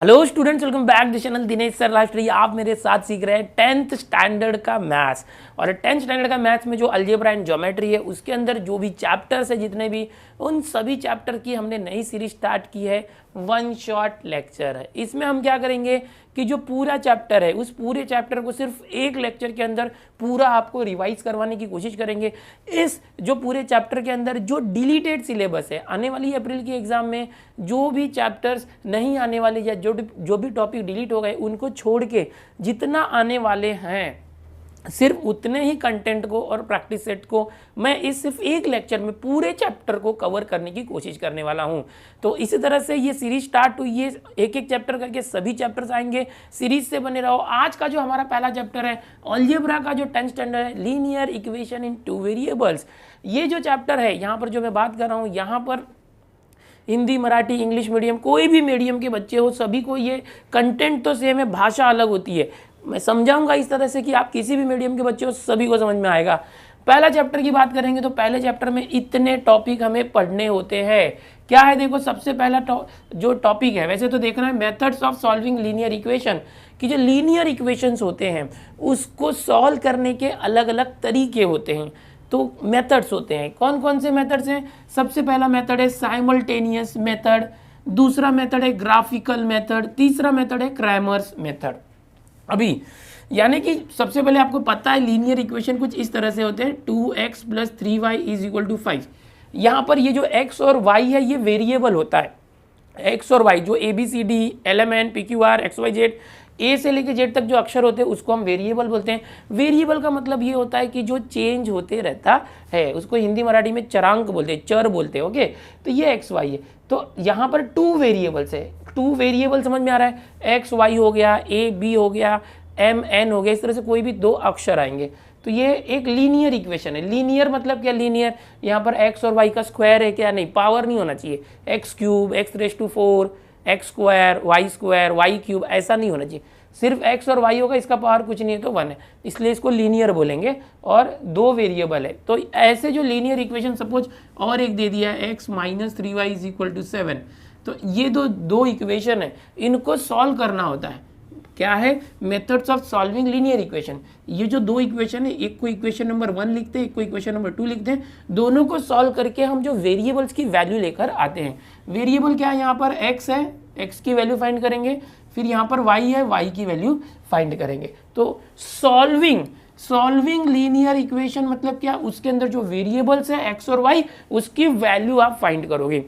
Hello students, welcome back to channel Dinesh sir life study. आप मेरे साथ सीख रहे हैं 10th स्टैंडर्ड का मैथ्स। और 10th स्टैंडर्ड का मैथ्स में जो अलजेब्रा एंड ज्योमेट्री है उसके अंदर जो भी चैप्टर्स है जितने भी, उन सभी चैप्टर की हमने नई सीरीज स्टार्ट की है। वन शॉट लेक्चर है। इसमें हम क्या करेंगे कि जो पूरा चैप्टर है उस पूरे चैप्टर को सिर्फ एक लेक्चर के अंदर पूरा आपको रिवाइज करवाने की कोशिश करेंगे। इस जो पूरे चैप्टर के अंदर जो डिलीटेड सिलेबस है, आने वाली अप्रैल के एग्जाम में जो भी चैप्टर्स नहीं आने वाले या जो भी टॉपिक डिलीट हो गए उनको छोड़ के जितना आने वाले हैं सिर्फ उतने ही कंटेंट को और प्रैक्टिस सेट को मैं इस सिर्फ एक लेक्चर में पूरे चैप्टर को कवर करने की कोशिश करने वाला हूं। तो इसी तरह से ये सीरीज स्टार्ट हुई है, एक एक चैप्टर करके सभी चैप्टर्स आएंगे। सीरीज से बने रहो। आज का जो हमारा पहला चैप्टर है अलजेब्रा का जो 10th स्टैंडर्ड है, linear equation in two variables. ये जो चैप्टर है यहाँ पर जो मैं बात कर रहा हूँ, यहाँ पर हिंदी, मराठी, इंग्लिश मीडियम, कोई भी मीडियम के बच्चे हो सभी को ये कंटेंट तो सेम है, भाषा अलग होती है। मैं समझाऊंगा इस तरह से कि आप किसी भी मीडियम के बच्चे हो सभी को समझ में आएगा। पहला चैप्टर की बात करेंगे तो पहले चैप्टर में इतने टॉपिक हमें पढ़ने होते हैं। क्या है, देखो सबसे पहला जो टॉपिक है, वैसे तो देखना है methods of solving linear equation, कि जो लीनियर इक्वेशंस होते हैं उसको सॉल्व करने के अलग अलग तरीके होते हैं। तो मेथड्स होते हैं, कौन कौन से मेथड्स हैं? सबसे पहला मेथड है साइमल्टेनियस मेथड, दूसरा मेथड है ग्राफिकल मेथड, तीसरा मेथड है क्रैमर्स मेथड। अभी यानी कि सबसे पहले आपको पता है लीनियर इक्वेशन कुछ इस तरह से होते हैं, 2x + 3y = 5। यहाँ पर ये जो x और y है ये वेरिएबल होता है। x और y जो ABCD, LMN, PQR, XYZ, ए से लेके जेड तक जो अक्षर होते हैं उसको हम वेरिएबल बोलते हैं। वेरिएबल का मतलब ये होता है कि जो चेंज होते रहता है, उसको हिंदी मराठी में चरांक बोलते हैं, चर बोलते हैं। ओके, तो ये एक्स वाई है। तो यहाँ पर 2 वेरिएबल्स है, 2 वेरिएबल समझ में आ रहा है। एक्स वाई हो गया, ए बी हो गया, एम एन हो गया, इस तरह से कोई भी 2 अक्षर आएंगे। तो ये एक लीनियर इक्वेशन है। लीनियर मतलब क्या? लीनियर यहाँ पर एक्स और वाई का स्क्वायर है क्या? नहीं, पावर नहीं होना चाहिए। x³ x⁴, x², y² y³ ऐसा नहीं होना चाहिए। सिर्फ x और y होगा, इसका पावर कुछ नहीं है तो 1 है, इसलिए इसको लीनियर बोलेंगे। और 2 वेरिएबल है तो ऐसे जो लीनियर इक्वेशन, सपोज और एक दे दिया है x - 3y = 7, तो ये दो इक्वेशन है, इनको सॉल्व करना होता है। क्या है? Methods of solving linear equation. ये जो 2 इक्वेशन है, एक को इक्वेशन नंबर 1 लिखते हैं, एक को इक्वेशन नंबर 2 लिखते हैं। दोनों को सॉल्व करके हम जो वेरिएबल्स की वैल्यू लेकर आते हैं। वेरिएबल क्या है? यहाँ पर x है, x की वैल्यू फाइंड करेंगे, फिर यहाँ पर y है, y की वैल्यू फाइंड करेंगे। तो सॉल्विंग लीनियर इक्वेशन मतलब क्या? उसके अंदर जो वेरिएबल्स है x और y, उसकी वैल्यू आप फाइंड करोगे।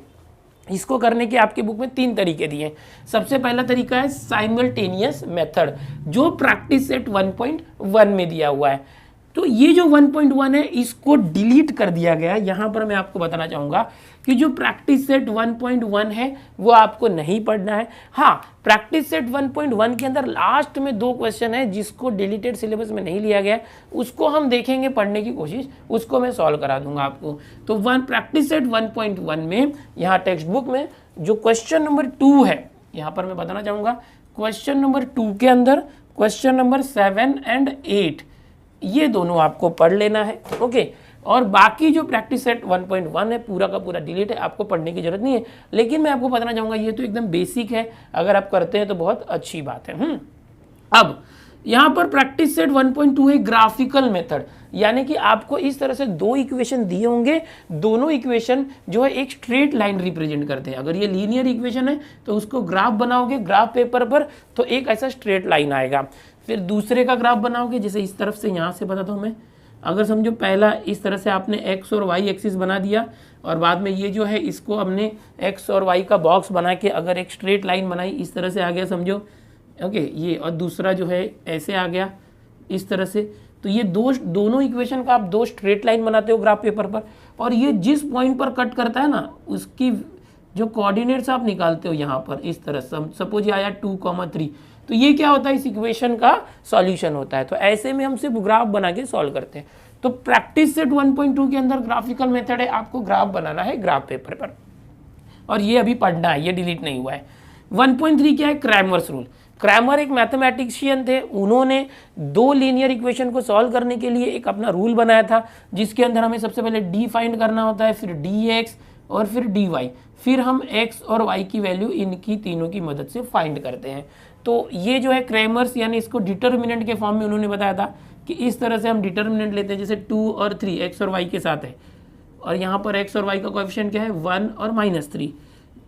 इसको करने के आपके बुक में 3 तरीके दिए हैं। सबसे पहला तरीका है साइमल्टेनियस मेथड, जो प्रैक्टिस सेट 1.1 में दिया हुआ है। तो ये जो 1.1 है इसको डिलीट कर दिया गया है। यहाँ पर मैं आपको बताना चाहूँगा कि जो प्रैक्टिस सेट 1.1 है वो आपको नहीं पढ़ना है। हाँ, प्रैक्टिस सेट 1.1 के अंदर लास्ट में 2 क्वेश्चन है जिसको डिलीटेड सिलेबस में नहीं लिया गया है, उसको हम देखेंगे, पढ़ने की कोशिश, उसको मैं सॉल्व करा दूंगा आपको। तो प्रैक्टिस सेट 1.1 में यहाँ टेक्स्ट बुक में जो क्वेश्चन नंबर 2 है, यहाँ पर मैं बताना चाहूँगा क्वेश्चन नंबर 2 के अंदर क्वेश्चन नंबर 7 और 8 ये दोनों आपको पढ़ लेना है। ओके, और बाकी जो प्रैक्टिस सेट 1.1 है पूरा का पूरा डिलीट है, आपको पढ़ने की जरूरत नहीं है। लेकिन मैं आपको बताना चाहूँगा ये तो एकदम बेसिक है, अगर आप करते हैं तो बहुत अच्छी बात है। अब यहाँ पर प्रैक्टिस सेट 1.2 है ग्राफिकल मेथड, यानी कि आपको इस तरह से 2 इक्वेशन दिए होंगे। दोनों इक्वेशन जो है एक स्ट्रेट लाइन रिप्रेजेंट करते हैं। अगर ये लीनियर इक्वेशन है तो उसको ग्राफ बनाओगे ग्राफ पेपर पर, तो एक ऐसा स्ट्रेट लाइन आएगा। फिर दूसरे का ग्राफ बनाओगे, जैसे इस तरफ से, यहाँ से बताता हूँ मैं। अगर समझो पहला इस तरह से आपने x और y एक्सिस बना दिया, और बाद में ये जो है इसको हमने x और y का बॉक्स बना के अगर एक स्ट्रेट लाइन बनाई, इस तरह से आ गया समझो। ओके, ये, और दूसरा जो है ऐसे आ गया इस तरह से। तो ये दोनों इक्वेशन का आप 2 स्ट्रेट लाइन बनाते हो ग्राफ पेपर पर, और ये जिस पॉइंट पर कट करता है ना उसकी जो कोऑर्डिनेट्स आप निकालते हो यहाँ पर इस तरह से। सपोज ये आया 2,3, तो ये क्या होता है? इस इक्वेशन का सॉल्यूशन होता है। तो ऐसे में हम सिर्फ ग्राफ बना के सॉल्व करते हैं। तो प्रैक्टिस सेट 1.2 के अंदर ग्राफिकल मेथड है, आपको ग्राफ बनाना है ग्राफ पेपर पर, और ये अभी पढ़ना है, ये डिलीट नहीं हुआ है। 1.3 क्या है? Cramer's rule. क्रैमर एक मैथमेटिशियन थे, उन्होंने 2 लीनियर इक्वेशन को सॉल्व करने के लिए एक अपना रूल बनाया था, जिसके अंदर हमें सबसे पहले डी फाइंड करना होता है, फिर dx और फिर dy, फिर हम x और y की वैल्यू इनकी तीनों की मदद से फाइंड करते हैं। तो ये जो है क्रैमर्स, यानी इसको डिटर्मिनेंट के फॉर्म में उन्होंने बताया था कि इस तरह से हम डिटर्मिनेंट लेते हैं, जैसे 2 और 3 x और y के साथ है, और यहाँ पर x और y का कोएफिशिएंट क्या है 1 और -3,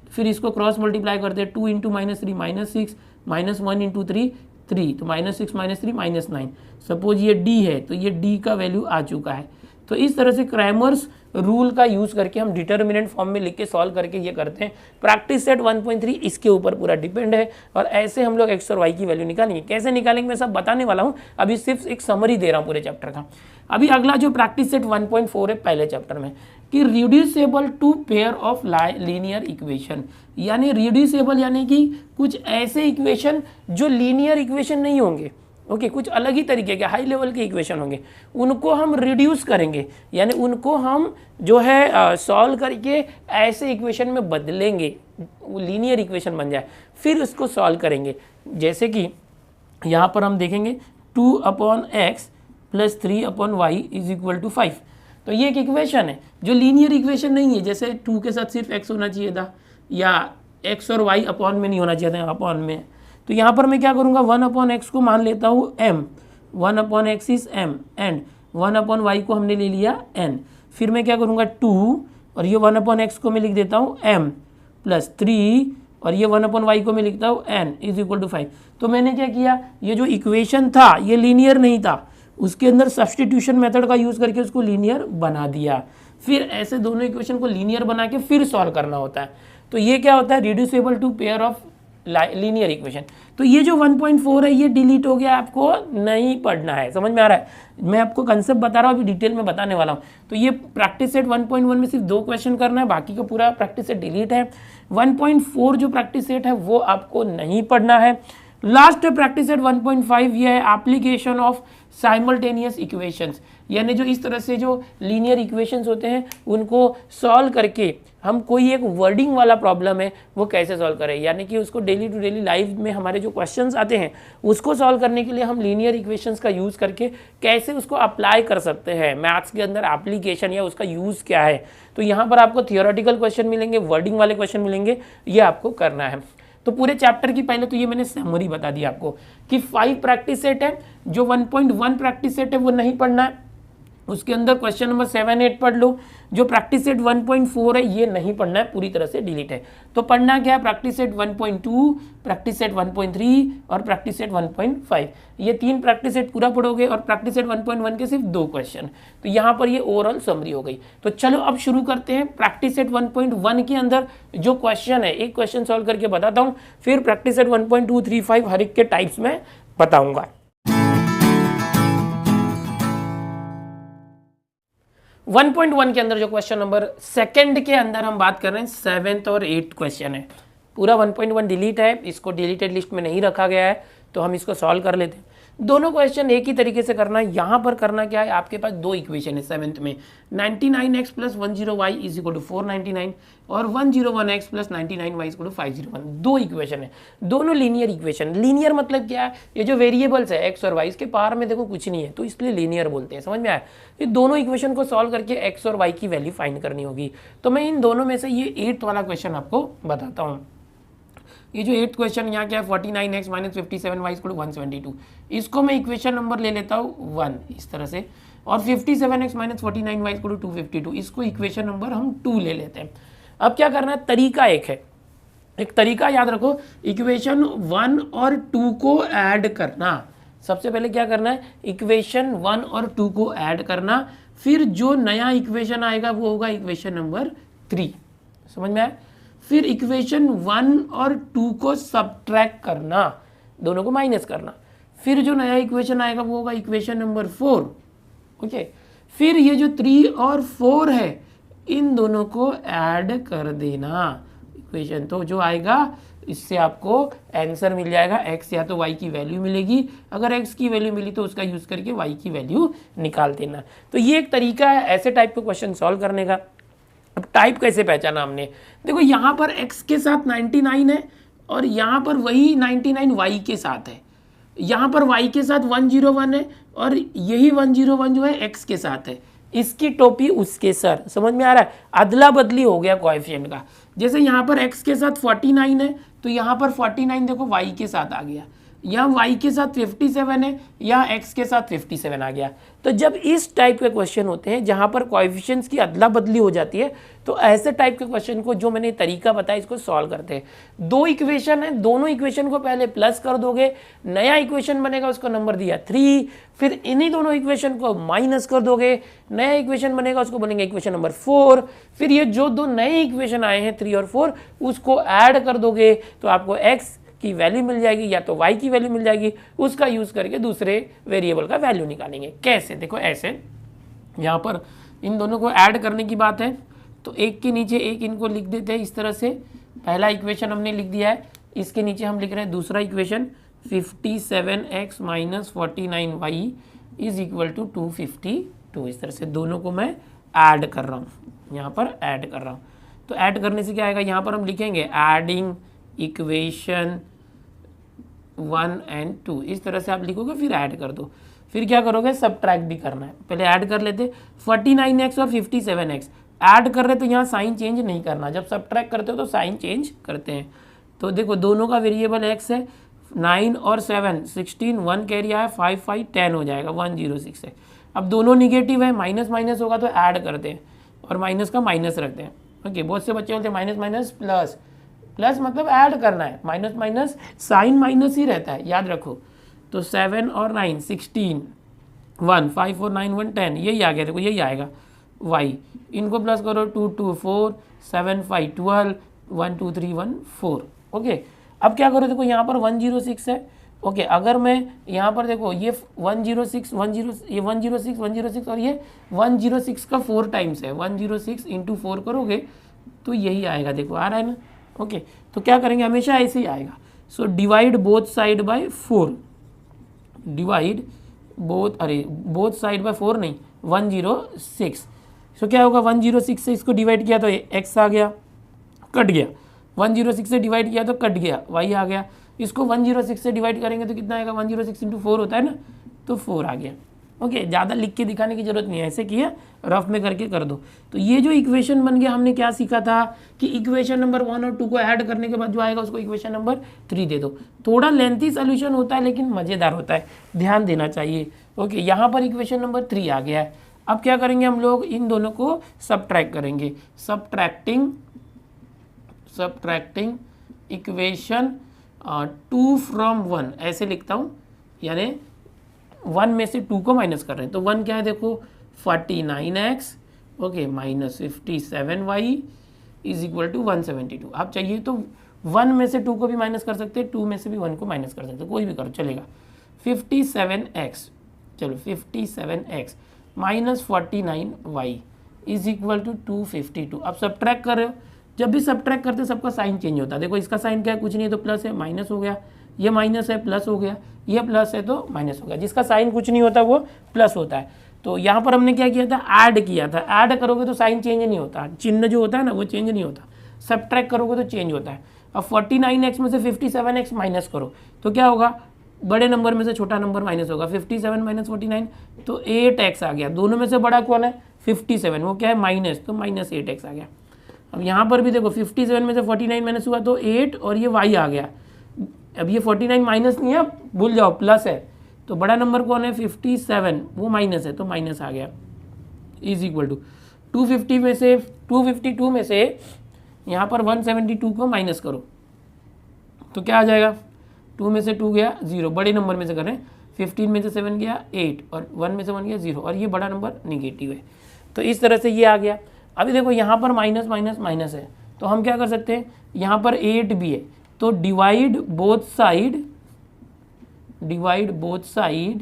फिर इसको क्रॉस मल्टीप्लाई करते हैं 2 इंटू -3 -6, -1 इंटू 3 3, तो -6 -3 -9। सपोज ये d है तो ये d का वैल्यू आ चुका है। तो इस तरह से क्रैमर्स रूल का यूज़ करके हम डिटर्मिनेंट फॉर्म में लिख के सॉल्व करके ये करते हैं। प्रैक्टिस सेट 1.3 इसके ऊपर पूरा डिपेंड है, और ऐसे हम लोग x और y की वैल्यू निकालेंगे। कैसे निकालेंगे मैं सब बताने वाला हूँ, अभी सिर्फ एक समरी दे रहा हूँ पूरे चैप्टर का। अभी अगला जो प्रैक्टिस सेट 1.4 है पहले चैप्टर में, कि reducible to pair of linear equation, यानी रिड्यूसेबल यानी कि कुछ ऐसे इक्वेशन जो लीनियर इक्वेशन नहीं होंगे, ओके, कुछ अलग ही तरीके के हाई लेवल के इक्वेशन होंगे, उनको हम रिड्यूस करेंगे, यानी उनको हम जो है सॉल्व करके ऐसे इक्वेशन में बदलेंगे, लीनियर इक्वेशन बन जाए, फिर उसको सॉल्व करेंगे। जैसे कि यहाँ पर हम देखेंगे 2/x + 3/y = 5, तो ये एक इक्वेशन है जो लीनियर इक्वेशन नहीं है, जैसे 2 के साथ सिर्फ x होना चाहिए था, या x और y अपॉन में नहीं होना चाहिए था, अपॉन में। तो यहाँ पर मैं क्या करूँगा, 1/x को मान लेता हूँ m, 1/x is m, and 1/y को हमने ले लिया n। फिर मैं क्या करूँगा 2, और ये 1/x को मैं लिख देता हूँ m + 3, और ये 1/y को मैं लिखता हूँ n = 5। तो मैंने क्या किया, ये जो इक्वेशन था ये लीनियर नहीं था, उसके अंदर सब्स्टिट्यूशन मेथड का यूज़ करके उसको लीनियर बना दिया। फिर ऐसे दोनों इक्वेशन को लीनियर बना के फिर सॉल्व करना होता है। तो ये क्या होता है, reducible to pair of linear equation. तो ये जो 1.4 है ये डिलीट हो गया, आपको नहीं पढ़ना है, समझ में आ रहा है? मैं आपको कंसेप्ट बता रहा हूँ, अभी डिटेल में बताने वाला हूँ। तो ये प्रैक्टिस सेट 1.1 में सिर्फ 2 क्वेश्चन करना है, बाकी का पूरा प्रैक्टिस सेट डिलीट है। 1.4 जो प्रैक्टिस सेट है वो आपको नहीं पढ़ना है। लास्ट प्रैक्टिस सेट 1.5 ये है एप्लीकेशन ऑफ साइमल्टेनियस इक्वेशंस, यानी जो इस तरह से जो लीनियर इक्वेशंस होते हैं उनको सॉल्व करके हम कोई एक वर्डिंग वाला प्रॉब्लम है वो कैसे सॉल्व करें, यानी कि उसको डेली टू डेली लाइफ में हमारे जो क्वेश्चंस आते हैं उसको सॉल्व करने के लिए हम लीनियर इक्वेशंस का यूज़ करके कैसे उसको अप्लाई कर सकते हैं मैथ्स के अंदर, एप्लीकेशन या उसका यूज़ क्या है। तो यहाँ पर आपको थियोरेटिकल क्वेश्चन मिलेंगे, वर्डिंग वाले क्वेश्चन मिलेंगे, ये आपको करना है। तो पूरे चैप्टर की पहले तो ये मैंने समरी बता दी आपको कि 5 प्रैक्टिस सेट है, जो 1.1 प्रैक्टिस सेट है वो नहीं पढ़ना है, उसके अंदर क्वेश्चन नंबर 7, 8 पढ़ लो। जो प्रैक्टिस सेट 1.4 है ये नहीं पढ़ना है, पूरी तरह से डिलीट है। तो पढ़ना क्या है, प्रैक्टिस सेट 1.2, प्रैक्टिस सेट 1.3 और प्रैक्टिस सेट 1.5, ये 3 प्रैक्टिस सेट पूरा पढ़ोगे, और प्रैक्टिस सेट 1.1 के सिर्फ 2 क्वेश्चन। तो यहाँ पर ये ओवरऑल समरी हो गई। तो चलो अब शुरू करते हैं। प्रैक्टिस सेट 1.1 के अंदर जो क्वेश्चन है, एक क्वेश्चन सॉल्व करके बताता हूँ, फिर प्रैक्टिस सेट 1.2, 3, 5 हर एक के टाइप्स में बताऊँगा। 1.1 के अंदर जो क्वेश्चन नंबर 2 के अंदर हम बात कर रहे हैं 7th और 8th क्वेश्चन है। पूरा 1.1 डिलीट है, इसको डिलीटेड लिस्ट में नहीं रखा गया है, तो हम इसको सॉल्व कर लेते हैं। दोनों क्वेश्चन एक ही तरीके से करना है। यहाँ पर करना क्या है, आपके पास 2 इक्वेशन है 7th में, 99x + 10y = 499 और 101x + 99y = 501। 2 इक्वेशन है, दोनों लीनियर इक्वेशन। लीनियर मतलब क्या है, ये जो वेरिएबल्स है x और y, इसके पार में देखो कुछ नहीं है, तो इसलिए लीनियर बोलते हैं। समझ में आया? ये दोनों इक्वेशन को सॉल्व करके x और y की वैल्यू फाइंड करनी होगी। तो मैं इन दोनों में से ये 8th वाला क्वेश्चन आपको बताता हूँ। ये जो 8th क्वेश्चन यहाँ क्या है, 49x - 57y = 172, इसको मैं इक्वेशन नंबर ले लेता हूँ 1 इस तरह से, और 57x - 49y = 252, इसको इक्वेशन नंबर हम 2 ले लेते हैं। अब क्या करना है, तरीका एक है, एक तरीका याद रखो, इक्वेशन 1 और 2 को ऐड करना। सबसे पहले क्या करना है, इक्वेशन 1 और 2 को ऐड करना, फिर जो नया इक्वेशन आएगा वो होगा इक्वेशन नंबर 3। समझ में आया? फिर इक्वेशन 1 और 2 को सब्ट्रैक्ट करना, दोनों को माइनस करना, फिर जो नया इक्वेशन आएगा वो होगा इक्वेशन नंबर 4। ओके, फिर ये जो 3 और 4 है इन दोनों को ऐड कर देना इक्वेशन, तो जो आएगा इससे आपको आंसर मिल जाएगा। x या तो y की वैल्यू मिलेगी, अगर x की वैल्यू मिली तो उसका यूज़ करके y की वैल्यू निकाल देना। तो ये एक तरीका है ऐसे टाइप के क्वेश्चन सॉल्व करने का। अब टाइप कैसे पहचाना हमने, देखो यहाँ पर x के साथ 99 है और यहाँ पर वही 99 y के साथ है, यहाँ पर y के साथ 101 है और यही 101 जो है x के साथ है। इसकी टोपी उसके सर, समझ में आ रहा है, अदला बदली हो गया कोएफिशिएंट का। जैसे यहाँ पर x के साथ 49 है तो यहाँ पर 49 देखो y के साथ आ गया, यहाँ y के साथ 57 है, यहाँ x के साथ 57 आ गया। तो जब इस टाइप के क्वेश्चन होते हैं जहाँ पर कोएफिशिएंट्स की अदला बदली हो जाती है, तो ऐसे टाइप के क्वेश्चन को जो मैंने तरीका बताया इसको सॉल्व करते हैं। दो इक्वेशन है, दोनों इक्वेशन को पहले प्लस कर दोगे, नया इक्वेशन बनेगा, उसका नंबर दिया 3, फिर इन्हीं दोनों इक्वेशन को माइनस कर दोगे, नया इक्वेशन बनेगा, उसको बनेगा इक्वेशन नंबर 4, फिर ये जो दो नए इक्वेशन आए हैं 3 और 4 उसको ऐड कर दोगे तो आपको x की वैल्यू मिल जाएगी या तो y की वैल्यू मिल जाएगी, उसका यूज करके दूसरे वेरिएबल का वैल्यू निकालेंगे। कैसे, देखो ऐसे, यहाँ पर इन दोनों को ऐड करने की बात है तो एक के नीचे एक इनको लिख देते हैं इस तरह से। पहला इक्वेशन हमने लिख दिया है, इसके नीचे हम लिख रहे हैं दूसरा equation 57x minus 49y is equal to 252। इस तरह से दोनों को मैं ऐड कर रहा हूँ, यहाँ पर ऐड कर रहा हूँ। तो ऐड करने से क्या आएगा, यहाँ पर हम लिखेंगे एडिंग इक्वेशन 1 and 2, इस तरह से आप लिखोगे, फिर ऐड कर दो। फिर क्या करोगे, सब्ट्रैक्ट भी करना है, पहले ऐड कर लेते। 49x और 57x ऐड कर रहे तो यहाँ साइन चेंज नहीं करना, जब सब्ट्रैक्ट करते हो तो साइन चेंज करते हैं। तो देखो दोनों का वेरिएबल x है, 9 और 7 16, 1 कैरी आया, 5 5 10 हो जाएगा, 106 है। अब दोनों निगेटिव है, माइनस माइनस होगा तो ऐड करते हैं और माइनस का माइनस रखते हैं। ओके, बहुत से बच्चे बोलते हैं माइनस माइनस प्लस, प्लस मतलब ऐड करना है, माइनस माइनस साइन माइनस ही रहता है, याद रखो। तो 7 और 9 16, 1 5 और 9 1 10, यही आ गया, देखो यही आएगा y। इनको प्लस करो, 2 2 4 7 5 12 1 2 3 1 4। ओके, अब क्या करो, देखो यहाँ पर 106 है। ओके, अगर मैं यहाँ पर देखो ये 106 ये 106 और ये 106 का 4 टाइम्स है, 106 इंटू 4 करोगे तो यही आएगा, देखो आ रहा है ना। ओके, तो क्या करेंगे, हमेशा ऐसे ही आएगा। So divide both side by 4, divide both side by 4 नहीं, 106। सो क्या होगा, 106 से इसको डिवाइड किया तो x आ गया, कट गया, 106 से डिवाइड किया तो कट गया, y आ गया। इसको 106 से डिवाइड करेंगे तो कितना आएगा, 106 इंटू 4 होता है ना, तो 4 आ गया। ओके, ज़्यादा लिख के दिखाने की जरूरत नहीं है, ऐसे किया रफ में करके कर दो। तो ये जो इक्वेशन बन गया, हमने क्या सीखा था कि इक्वेशन नंबर 1 और 2 को ऐड करने के बाद जो आएगा उसको इक्वेशन नंबर 3 दे दो। थोड़ा लेंथी सोल्यूशन होता है लेकिन मज़ेदार होता है, ध्यान देना चाहिए। ओके, यहाँ पर इक्वेशन नंबर 3 आ गया है। अब क्या करेंगे, हम लोग इन दोनों को सब्ट्रैक्ट करेंगे, सब्ट्रैक्टिंग इक्वेशन 2 from 1, ऐसे लिखता हूँ, यानी 1 में से 2 को माइनस कर रहे हैं। तो 1 क्या है, देखो 49x okay minus 57y is equal to 172। आप चाहिए तो 1 में से 2 को भी माइनस कर सकते हैं, 2 में से भी 1 को माइनस कर सकते हैं, कोई भी करो चलेगा। 57x, चलो 57x minus 49y is equal to 252। अब सब्ट्रैक्ट कर रहे हो, जब भी सब्ट्रैक्ट करते सबका साइन चेंज होता है। देखो इसका साइन क्या है, कुछ नहीं है तो प्लस है, माइनस हो गया, ये माइनस है प्लस हो गया, ये प्लस है तो माइनस हो गया। जिसका साइन कुछ नहीं होता वो प्लस होता है। तो यहाँ पर हमने क्या किया था, ऐड किया था। ऐड करोगे तो साइन चेंज नहीं होता, चिन्ह जो होता है ना वो चेंज नहीं होता, सब्ट्रैक्ट करोगे तो चेंज होता है। अब 49x में से 57x माइनस करो तो क्या होगा, बड़े नंबर में से छोटा नंबर माइनस होगा। 57 माइनस 49 तो 8x आ गया। दोनों में से बड़ा कौन है, 57, वो क्या है माइनस, तो माइनस 8x आ गया। अब यहाँ पर भी देखो 57 में से 49 माइनस हुआ तो 8 और ये y आ गया। अब ये 49 माइनस नहीं है, भूल जाओ, प्लस है। तो बड़ा नंबर कौन है 57, वो माइनस है तो माइनस आ गया, इज इक्वल टू 252 में से यहाँ पर 172 को माइनस करो तो क्या आ जाएगा, 2 में से 2 गया 0, बड़े नंबर में से करें, 15 में से 7 गया 8 और 1 में से 1 गया 0 और ये बड़ा नंबर निगेटिव है। तो इस तरह से ये आ गया। अभी देखो यहाँ पर माइनस माइनस माइनस है तो हम क्या कर सकते हैं, यहाँ पर 8 भी है तो डिवाइड बोथ साइड,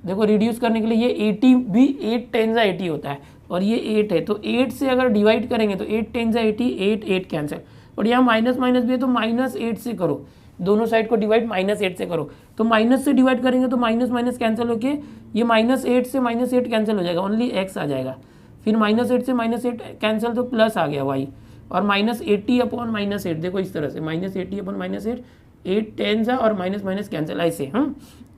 देखो रिड्यूस करने के लिए ये 80 भी 8 10 80 होता है और ये 8 है तो 8 से अगर डिवाइड करेंगे तो 8 10 80, 8 कैंसिल, और यहाँ माइनस माइनस भी है तो -8 से करो, दोनों साइड को डिवाइड -8 से करो। तो माइनस से डिवाइड करेंगे तो माइनस माइनस कैंसिल होके ये -8 से -8 कैंसिल हो जाएगा, ओनली x आ जाएगा। फिर -8 से -8 कैंसिल तो प्लस आ गया y, और -80 अपॉन -8, देखो इस तरह से -80 अपॉन -8, 8 10 और माइनस माइनस कैंसिल, ऐसे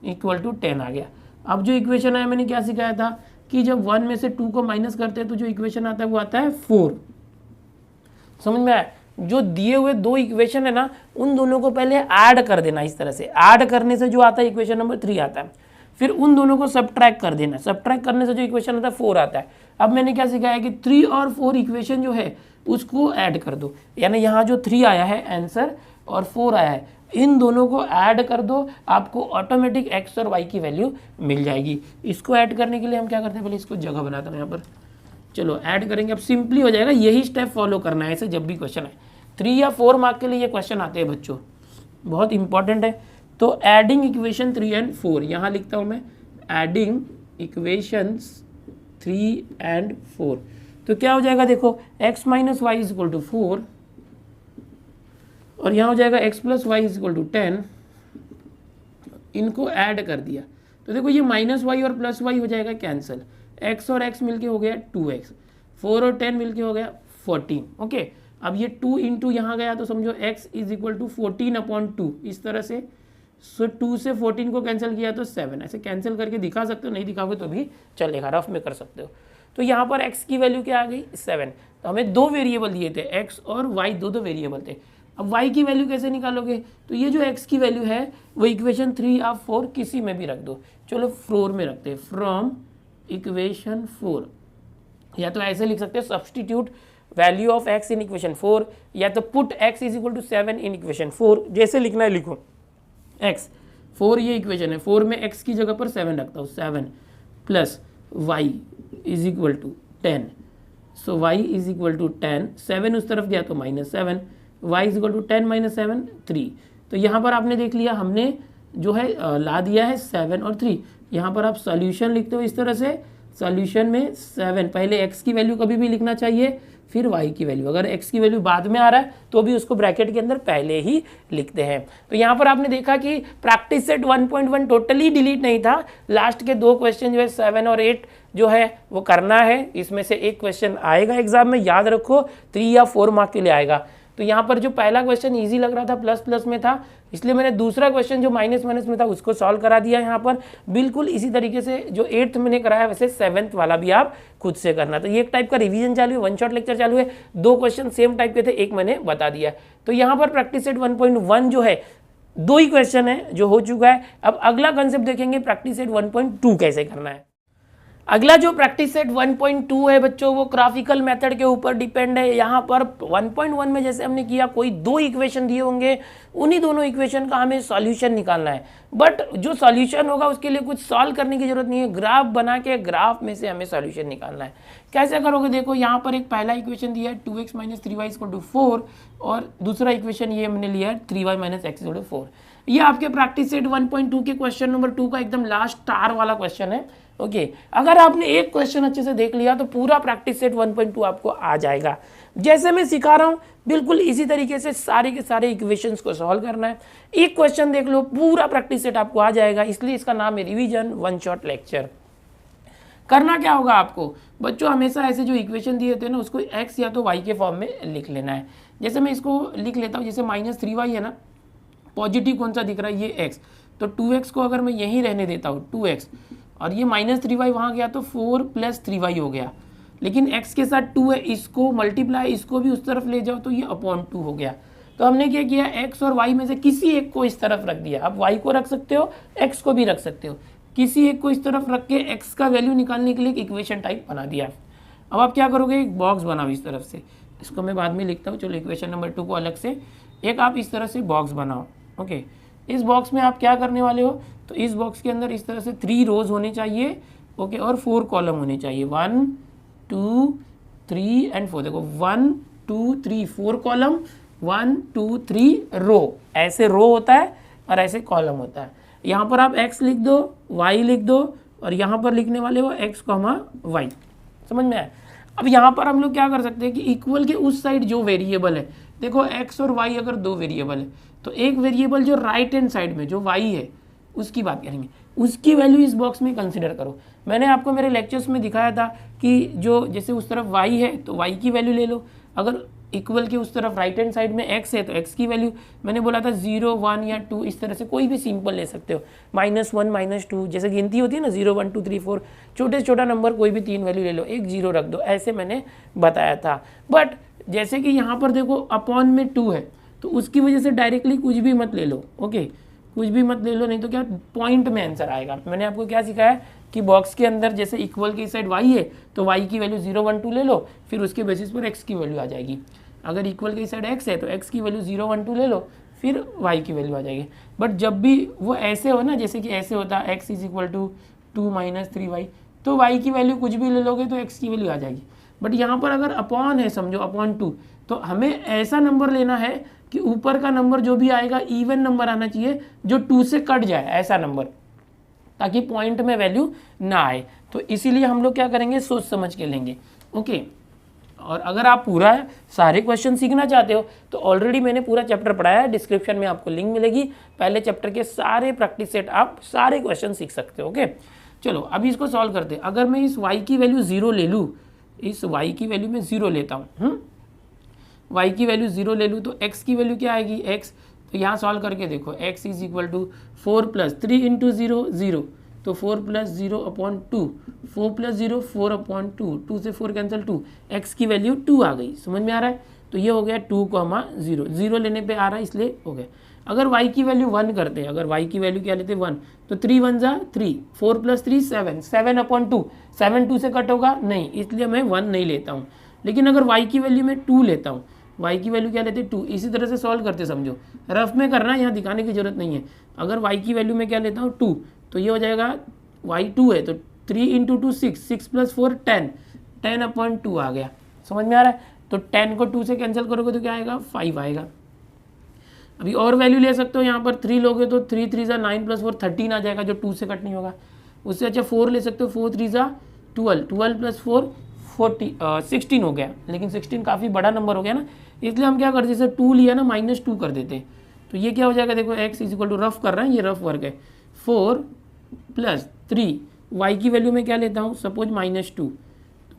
इक्वल टू 10 आ गया। अब जो इक्वेशन आया मैंने क्या सिखाया था, कि जब 1 में से 2 को माइनस करते हैं तो जो इक्वेशन आता है वो आता है 4। समझ में आया? जो दिए हुए दो इक्वेशन है ना, उन दोनों को पहले ऐड कर देना। इस तरह से ऐड करने से जो आता है इक्वेशन नंबर 3 आता है, फिर उन दोनों को सब्ट्रैक्ट कर देना। सब्ट्रैक्ट करने से जो इक्वेशन आता है 4 आता है। अब मैंने क्या सिखाया कि 3 और 4 इक्वेशन जो है उसको ऐड कर दो, यानी यहाँ जो 3 आया है आंसर और 4 आया है, इन दोनों को ऐड कर दो, आपको ऑटोमेटिक x और y की वैल्यू मिल जाएगी। इसको ऐड करने के लिए हम क्या करते हैं, पहले इसको जगह बनाता हूँ यहाँ पर। चलो ऐड करेंगे, अब सिंपली हो जाएगा। यही स्टेप फॉलो करना है ऐसे जब भी क्वेश्चन है। 3 या 4 मार्क के लिए ये क्वेश्चन आते हैं बच्चों, बहुत इंपॉर्टेंट है। तो एडिंग इक्वेशन 3 एंड 4 यहाँ लिखता हूँ मैं, एडिंग इक्वेशंस 3 एंड 4। तो क्या हो जाएगा देखो, x minus y is equal to 4 और यहाँ हो जाएगा x plus y is equal to 10। इनको ऐड कर दिया तो देखो ये माइनस वाई और प्लस वाई हो जाएगा कैंसिल, x और x मिलके हो गया 2x, 4 और 10 मिलके हो गया 14। ओके, अब ये 2 इंटू यहाँ गया तो समझो x इज इक्वल टू 14/2 इस तरह से। सो 2 से 14 को कैंसिल किया तो 7, ऐसे कैंसिल करके दिखा सकते हो, नहीं दिखाओगे तो भी चलेगा, रफ में कर सकते हो। तो यहाँ पर x की वैल्यू क्या आ गई 7। तो हमें दो वेरिएबल दिए थे, x और y, दो वेरिएबल थे। अब y की वैल्यू कैसे निकालोगे, तो ये जो x की वैल्यू है वो इक्वेशन 3 या 4 किसी में भी रख दो। चलो 4 में रखते हैं, फ्रॉम इक्वेशन 4, या तो ऐसे लिख सकते हैं substitute value of x in equation 4, या तो put x is equal to 7 in equation 4। जैसे लिखना है लिखो, x 4 ये इक्वेशन है, 4 में x की जगह पर 7 रखता हूँ, 7 plus y is equal to 10। So y is equal to 10, 7 उस तरफ गया तो -7, y is equal to 10 minus 7 3। तो यहाँ पर आपने देख लिया, हमने जो है ला दिया है 7 और 3। यहाँ पर आप सॉल्यूशन लिखते हो इस तरह से, सॉल्यूशन में 7 पहले x की वैल्यू कभी भी लिखना चाहिए, फिर y की वैल्यू। अगर x की वैल्यू बाद में आ रहा है तो भी उसको ब्रैकेट के अंदर पहले ही लिखते हैं। तो यहाँ पर आपने देखा कि प्रैक्टिस सेट 1.1 टोटली डिलीट नहीं था। लास्ट के दो क्वेश्चन जो है 7 और 8 जो है वो करना है। इसमें से एक क्वेश्चन आएगा एग्जाम में, याद रखो 3 या 4 मार्क के लिए आएगा। तो यहाँ पर जो पहला क्वेश्चन इजी लग रहा था, प्लस प्लस में था, इसलिए मैंने दूसरा क्वेश्चन जो माइनस माइनस में था उसको सॉल्व करा दिया यहाँ पर। बिल्कुल इसी तरीके से जो 8th मैंने कराया वैसे 7th वाला भी आप खुद से करना। तो ये एक टाइप का रिवीजन चालू है, वन शॉट लेक्चर चालू है। दो क्वेश्चन सेम टाइप के थे, एक मैंने बता दिया। तो यहाँ पर प्रैक्टिस सेट 1.1 जो है, दो ही क्वेश्चन है जो हो चुका है। अब अगला कंसेप्ट देखेंगे प्रैक्टिस सेट 1.2 कैसे करना है। अगला जो प्रैक्टिस सेट 1.2 है बच्चों, वो ग्राफिकल मेथड के ऊपर डिपेंड है। यहाँ पर 1.1 में जैसे हमने किया, कोई दो इक्वेशन दिए होंगे, उन्हीं दोनों इक्वेशन का हमें सॉल्यूशन निकालना है। बट जो सॉल्यूशन होगा उसके लिए कुछ सॉल्व करने की जरूरत नहीं है, ग्राफ बना के ग्राफ में से हमें सॉल्यूशन निकालना है। कैसे करोगे देखो, यहाँ पर एक पहला इक्वेशन दिया है 2x minus 3y equal to 4, और दूसरा इक्वेशन ये हमने लिया है 3y minus x equal to 4। ये आपके प्रैक्टिस सेट 1.2 के क्वेश्चन नंबर 2 का एकदम लास्ट स्टार वाला क्वेश्चन है। ओके, अगर आपने एक क्वेश्चन अच्छे से देख लिया तो पूरा प्रैक्टिस सेट 1.2 आपको आ जाएगा। जैसे मैं सिखा रहा हूँ बिल्कुल इसी तरीके से सारे के सारे इक्वेशंस को सॉल्व करना है। एक क्वेश्चन देख लो, पूरा प्रैक्टिस सेट आपको आ जाएगा। इसलिए इसका नाम है रिवीजन वन शॉट लेक्चर। करना क्या होगा आपको बच्चों, हमेशा ऐसे जो इक्वेशन दिए होते हैं ना, उसको x या तो y के फॉर्म में लिख लेना है। जैसे मैं इसको लिख लेता हूँ, जैसे -3y है ना, पॉजिटिव कौन सा दिख रहा है, ये x, तो 2x को अगर मैं यहीं रहने देता हूँ 2x, और ये -3y वहाँ गया तो 4 + 3y हो गया। लेकिन x के साथ 2 है, इसको मल्टीप्लाई, इसको भी उस तरफ ले जाओ तो ये /2 हो गया। तो हमने क्या किया, x और y में से किसी एक को इस तरफ रख दिया। आप y को रख सकते हो, x को भी रख सकते हो, किसी एक को इस तरफ रख के x का वैल्यू निकालने के लिए एक इक्वेशन टाइप बना दिया। अब आप क्या करोगे, एक बॉक्स बनाओ इस तरफ से, इसको मैं बाद में लिखता हूँ। चलो इक्वेशन नंबर 2 को अलग से एक आप इस तरह से बॉक्स बनाओ। ओके, इस बॉक्स में आप क्या करने वाले हो, तो इस बॉक्स के अंदर इस तरह से 3 रोज होने चाहिए। ओके, और 4 कॉलम होने चाहिए, 1 2 3 एंड 4। देखो 1 2 3 4 कॉलम, 1 2 3 रो, ऐसे रो होता है और ऐसे कॉलम होता है। यहाँ पर आप x लिख दो, y लिख दो, और यहाँ पर लिखने वाले हो x, y। समझ में आया। अब यहाँ पर हम लोग क्या कर सकते हैं कि इक्वल के उस साइड जो वेरिएबल है, देखो x और y अगर दो वेरिएबल है तो एक वेरिएबल जो राइट हैंड साइड में जो y है उसकी बात करेंगे, उसकी वैल्यू इस बॉक्स में कंसिडर करो। मैंने आपको मेरे लेक्चर्स में दिखाया था कि जो जैसे उस तरफ y है तो y की वैल्यू ले लो, अगर इक्वल के उस तरफ राइट हैंड साइड में x है तो x की वैल्यू मैंने बोला था 0 1 या 2 इस तरह से कोई भी सिंपल ले सकते हो, -1 -2 जैसे गिनती होती है ना 0 1 2 3 4 छोटे से छोटा नंबर कोई भी 3 वैल्यू ले लो, एक 0 रख दो, ऐसे मैंने बताया था। बट जैसे कि यहाँ पर देखो अपॉन में 2 है तो उसकी वजह से डायरेक्टली कुछ भी मत ले लो, ओके कुछ भी मत ले लो, नहीं तो क्या पॉइंट में आंसर आएगा। मैंने आपको क्या सिखाया कि बॉक्स के अंदर जैसे इक्वल की साइड y है तो y की वैल्यू 0 1 2 ले लो, फिर उसके बेसिस पर x की वैल्यू आ जाएगी। अगर इक्वल की साइड x है तो x की वैल्यू 0 1 2 ले लो, फिर y की वैल्यू आ जाएगी। बट जब भी वो ऐसे हो ना, जैसे कि ऐसे होता है x = 2 - 3y, तो y की वैल्यू कुछ भी ले लोगे तो x की वैल्यू आ जाएगी। बट यहाँ पर अगर अपॉन है, समझो अपॉन 2, तो हमें ऐसा नंबर लेना है कि ऊपर का नंबर जो भी आएगा इवन नंबर आना चाहिए जो 2 से कट जाए, ऐसा नंबर, ताकि पॉइंट में वैल्यू ना आए। तो इसीलिए हम लोग क्या करेंगे, सोच समझ के लेंगे, ओके। और अगर आप पूरा सारे क्वेश्चन सीखना चाहते हो तो ऑलरेडी मैंने पूरा चैप्टर पढ़ाया है, डिस्क्रिप्शन में आपको लिंक मिलेगी, पहले चैप्टर के सारे प्रैक्टिस सेट आप सारे क्वेश्चन सीख सकते हो, ओके। चलो अभी इसको सॉल्व करते हैं। अगर मैं इस y की वैल्यू 0 ले लूँ, इस y की वैल्यू मैं 0 लेता हूँ, y की वैल्यू 0 ले लूँ तो x की वैल्यू क्या आएगी, x, तो यहाँ सॉल्व करके देखो, x = 4 + 3 × 0 0, तो 4 + 0 / 2, 4 + 0 4 / 2, 2 से 4 कैंसिल 2, x की वैल्यू 2 आ गई, समझ में आ रहा है। तो ये हो गया 2, 0 0 लेने पे आ रहा है इसलिए हो गया। अगर y की वैल्यू 1 करते हैं, अगर y की वैल्यू क्या लेते हैं 1, तो 3 1 = 3, 4 + 3 7, 7 / 2, 7 2 से कट होगा नहीं, इसलिए मैं 1 नहीं लेता हूँ। लेकिन अगर y की वैल्यू मैं 2 लेता हूँ, y की वैल्यू क्या लेते हैं 2, इसी तरह से सॉल्व करते समझो, रफ में करना, यहाँ दिखाने की जरूरत नहीं है। अगर y की वैल्यू में क्या लेता हूँ 2, तो ये हो जाएगा y 2 है तो 3 × 2 6, 6 + 4 10, 10/2 आ गया, समझ में आ रहा है। तो 10 को 2 से कैंसिल करोगे तो क्या आएगा 5 आएगा। अभी और वैल्यू ले सकते हो, यहाँ पर 3 लोगे तो 3 3 = 9 + 4 13 आ जाएगा, जो 2 से कट नहीं होगा। उससे अच्छा 4 ले सकते हो, 4 3 = 12, 12 + 4 16 हो गया, लेकिन 16 काफ़ी बड़ा नंबर हो गया ना, इसलिए हम क्या करते हैं, जैसे 2 लिया ना -2 कर देते हैं। तो ये क्या हो जाएगा, देखो x = रफ कर रहे हैं, ये रफ वर्क है, 4 + 3, y की वैल्यू में क्या लेता हूँ, सपोज -2,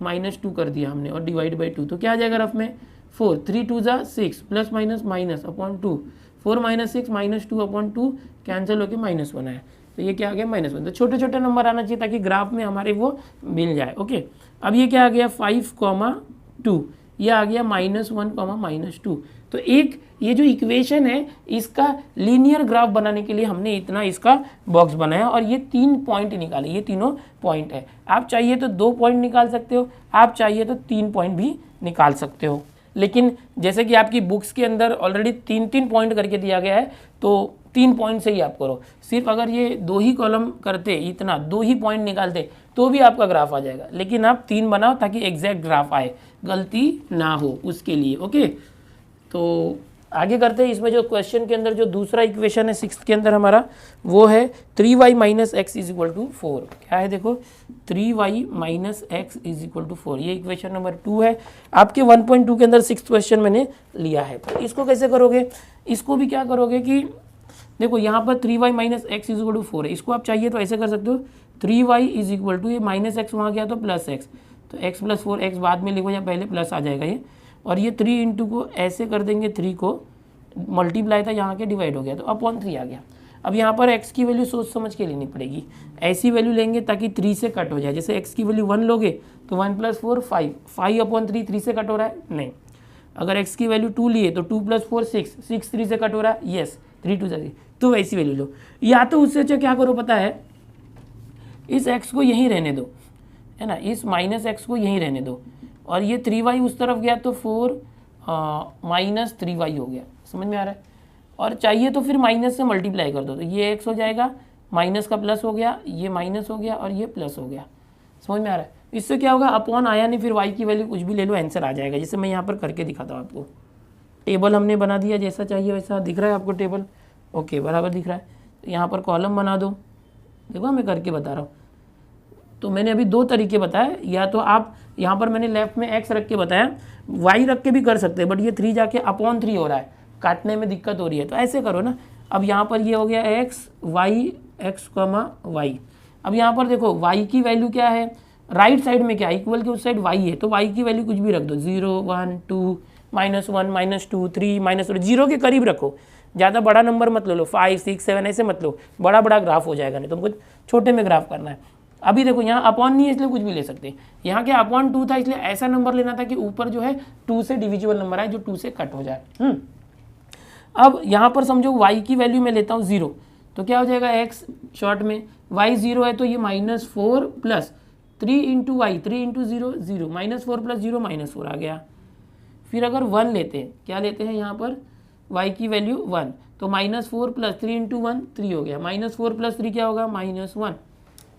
-2 कर दिया हमने और डिवाइड बाई 2, तो क्या आ जाएगा रफ में 4, 3 2 = 6, plus minus minus upon 2, 4 - 6 -2/2 cancel होकर -1 आया, तो ये क्या आ गया -1। तो छोटे छोटे नंबर आना चाहिए ताकि ग्राफ में हमारे वो मिल जाए, ओके। अब ये क्या आ गया 5, 2, ये आ गया -1, -2। तो एक ये जो इक्वेशन है इसका लीनियर ग्राफ बनाने के लिए हमने इतना इसका बॉक्स बनाया और ये 3 पॉइंट निकाले, ये तीनों पॉइंट है। आप चाहिए तो 2 पॉइंट निकाल सकते हो, आप चाहिए तो 3 पॉइंट भी निकाल सकते हो, लेकिन जैसे कि आपकी बुक्स के अंदर ऑलरेडी 3 पॉइंट करके दिया गया है तो 3 पॉइंट से ही आप करो। सिर्फ अगर ये 2 ही कॉलम करते, इतना 2 ही पॉइंट निकालते तो भी आपका ग्राफ आ जाएगा, लेकिन आप 3 बनाओ ताकि एग्जैक्ट ग्राफ आए, गलती ना हो उसके लिए, ओके। तो आगे करते हैं। इसमें जो क्वेश्चन के अंदर जो दूसरा इक्वेशन है 6th के अंदर हमारा, वो है 3y - x = 4। क्या है देखो, 3y - x = 4, ये इक्वेशन नंबर 2 है। आपके 1.2 के अंदर 6th क्वेश्चन मैंने लिया है। तो इसको कैसे करोगे, इसको भी क्या करोगे कि देखो यहाँ पर 3y - x = 4 है, इसको आप चाहिए तो ऐसे कर सकते हो, 3y = ये -x वहाँ गया तो +x, तो x + 4, x बाद में लिखो या पहले प्लस आ जाएगा ये, और ये 3 इंटू को ऐसे कर देंगे, 3 को मल्टीप्लाई था यहाँ के डिवाइड हो गया तो अपॉन 3 आ गया। अब यहाँ पर x की वैल्यू सोच समझ के लेनी पड़ेगी, ऐसी वैल्यू लेंगे ताकि 3 से कट हो जाए। जैसे x की वैल्यू 1 लोगे तो 1 + 4 5, 5/3 3 से कट हो रहा है नहीं। अगर x की वैल्यू 2 लिए तो 2 + 4 6, 6 3 से कट हो रहा है, यस 3 2 3, तो वैसी वैल्यू लो। या तो उससे अच्छा क्या करो पता है, इस x को यहीं रहने दो, है ना, इस -x को यहीं रहने दो, और ये 3y उस तरफ गया तो 4 - 3y हो गया, समझ में आ रहा है। और चाहिए तो फिर माइनस से मल्टीप्लाई कर दो, तो ये x हो जाएगा, माइनस का प्लस हो गया, ये माइनस हो गया और ये प्लस हो गया, समझ में आ रहा है। इससे क्या होगा, अपॉन आया नहीं, फिर y की वैल्यू कुछ भी ले लो, आंसर आ जाएगा। जैसे मैं यहाँ पर करके दिखाता हूँ आपको, टेबल हमने बना दिया, जैसा चाहिए वैसा दिख रहा है आपको टेबल, ओके बराबर दिख रहा है। तो यहाँ पर कॉलम बना दो, देखो मैं करके बता रहा हूँ। तो मैंने अभी 2 तरीके बताए, या तो आप यहाँ पर मैंने लेफ्ट में x रख के बताया, y रख के भी कर सकते हैं, बट ये 3 जाके अपॉन 3 हो रहा है, काटने में दिक्कत हो रही है, तो ऐसे करो ना। अब यहाँ पर ये हो गया x y। अब यहाँ पर देखो y की वैल्यू क्या है, राइट साइड में क्या है, इक्वल के उस साइड y है, तो y की वैल्यू कुछ भी रख दो, 0 1 2 -1 -2 3 -3 जीरो के करीब रखो, ज़्यादा बड़ा नंबर मत लो, 5 6 7 ऐसे मत लो, बड़ा बड़ा ग्राफ हो जाएगा, नहीं तुमको छोटे में ग्राफ करना है। अभी देखो यहाँ अपॉन नहीं है इसलिए कुछ भी ले सकते, यहाँ क्या अपॉन 2 था इसलिए ऐसा नंबर लेना था कि ऊपर जो है 2 से डिविजिबल नंबर आए जो 2 से कट हो जाए। अब यहाँ पर समझो y की वैल्यू मैं लेता हूँ 0, तो क्या हो जाएगा x शॉर्ट में, y 0 है तो ये -4 plus 3 into y, 3 into 0 0, -4 plus 0 -4 आ गया। फिर अगर 1 लेते हैं, क्या लेते हैं यहाँ पर y की वैल्यू 1, तो -4 प्लस 3 इंटू 1 3 हो गया, -4 प्लस 3 क्या होगा -1,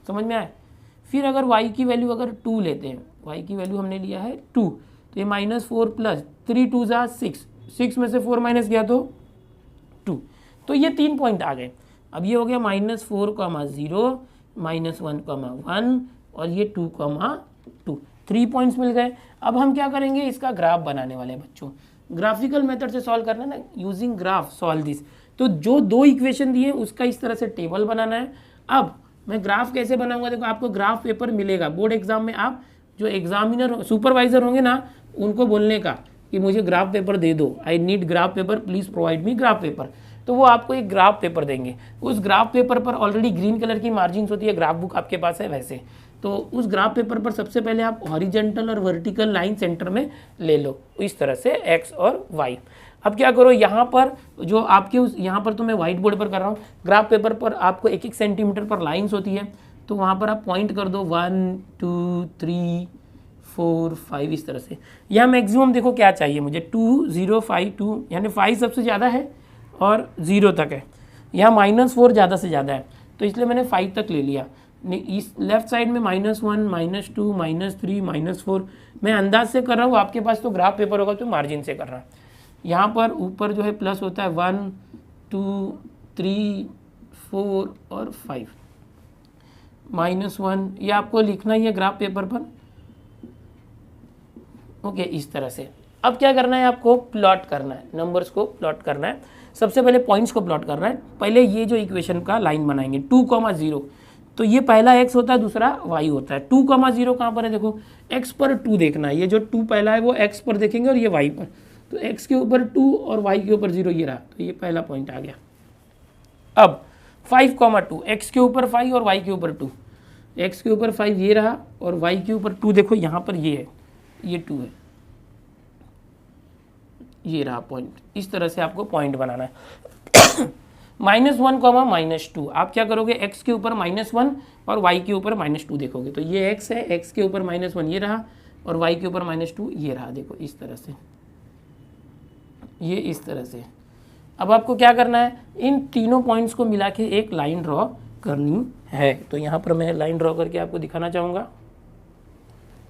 समझ में आए। फिर अगर y की वैल्यू अगर 2 लेते हैं, y की वैल्यू हमने लिया है 2, तो ये -4 प्लस 3 2 जा 6, 6 में से 4 माइनस किया तो 2, तो ये 3 पॉइंट आ गए। अब ये हो गया -4, -0, -1, -1 और ये 2, 2, 3 पॉइंट्स मिल गए। अब हम क्या करेंगे, इसका ग्राफ बनाने वाले हैं बच्चों, ग्राफिकल मेथड से सॉल्व करना है ना, यूजिंग ग्राफ सॉल्व दिस। तो जो 2 इक्वेशन दिए उसका इस तरह से टेबल बनाना है। अब मैं ग्राफ कैसे बनाऊंगा, देखो आपको ग्राफ पेपर मिलेगा बोर्ड एग्जाम में, आप जो एग्जामिनर सुपरवाइजर होंगे ना उनको बोलने का कि मुझे ग्राफ पेपर दे दो, I need graph paper, please provide me graph paper, तो वो आपको एक ग्राफ पेपर देंगे। उस ग्राफ पेपर पर ऑलरेडी ग्रीन कलर की मार्जिन्स होती है, ग्राफ बुक आपके पास है वैसे, तो उस ग्राफ पेपर पर सबसे पहले आप हॉरिजेंटल और वर्टिकल लाइन सेंटर में ले लो, इस तरह से एक्स और वाई। अब क्या करो, यहाँ पर जो आपके उस यहाँ पर तो मैं व्हाइट बोर्ड पर कर रहा हूँ, ग्राफ पेपर पर आपको 1-1 सेंटीमीटर पर लाइन्स होती है, तो वहाँ पर आप पॉइंट कर दो 1 2 3 4 5 इस तरह से। यहाँ मैक्सिमम देखो क्या चाहिए मुझे, 2 0 5 2, यानी 5 सबसे ज़्यादा है और 0 तक है, यहाँ -4 ज़्यादा से ज़्यादा है, तो इसलिए मैंने 5 तक ले लिया। इस लेफ्ट साइड में -1 -2 -3 -4 मैं अंदाज से कर रहा हूँ, आपके पास तो ग्राफ पेपर होगा तो मार्जिन से कर रहा है। यहाँ पर ऊपर जो है प्लस होता है 1 2 3 4 और 5, -1 ये आपको लिखना ही है ग्राफ पेपर पर, ओके इस तरह से। अब क्या करना है, आपको प्लॉट करना है, नंबर्स को प्लॉट करना है। सबसे पहले पॉइंट्स को प्लॉट करना है। पहले ये जो इक्वेशन का लाइन बनाएंगे 2, 0, तो ये पहला x होता है, दूसरा y होता है। 2, 0 कहाँ पर है, देखो x पर 2 देखना है, ये जो 2 पहला है वो x पर देखेंगे और ये y पर, तो x के ऊपर 2 और y के ऊपर 0 ये रहा, तो ये पहला पॉइंट आ गया। अब 5, 2, x के ऊपर 5 और y के ऊपर 2, x के ऊपर 5 ये रहा और y के ऊपर 2, देखो यहाँ पर ये है, ये 2 है, ये रहा पॉइंट। इस तरह से आपको पॉइंट बनाना है। -1, -2 आप क्या करोगे, x के ऊपर -1 और y के ऊपर -2 देखोगे, तो ये x है, x के ऊपर -1 ये रहा और y के ऊपर -2 ये रहा, देखो इस तरह से, ये इस तरह से। अब आपको क्या करना है, इन तीनों पॉइंट्स को मिला के एक लाइन ड्रॉ करनी है। तो यहाँ पर मैं लाइन ड्रॉ करके आपको दिखाना चाहूँगा।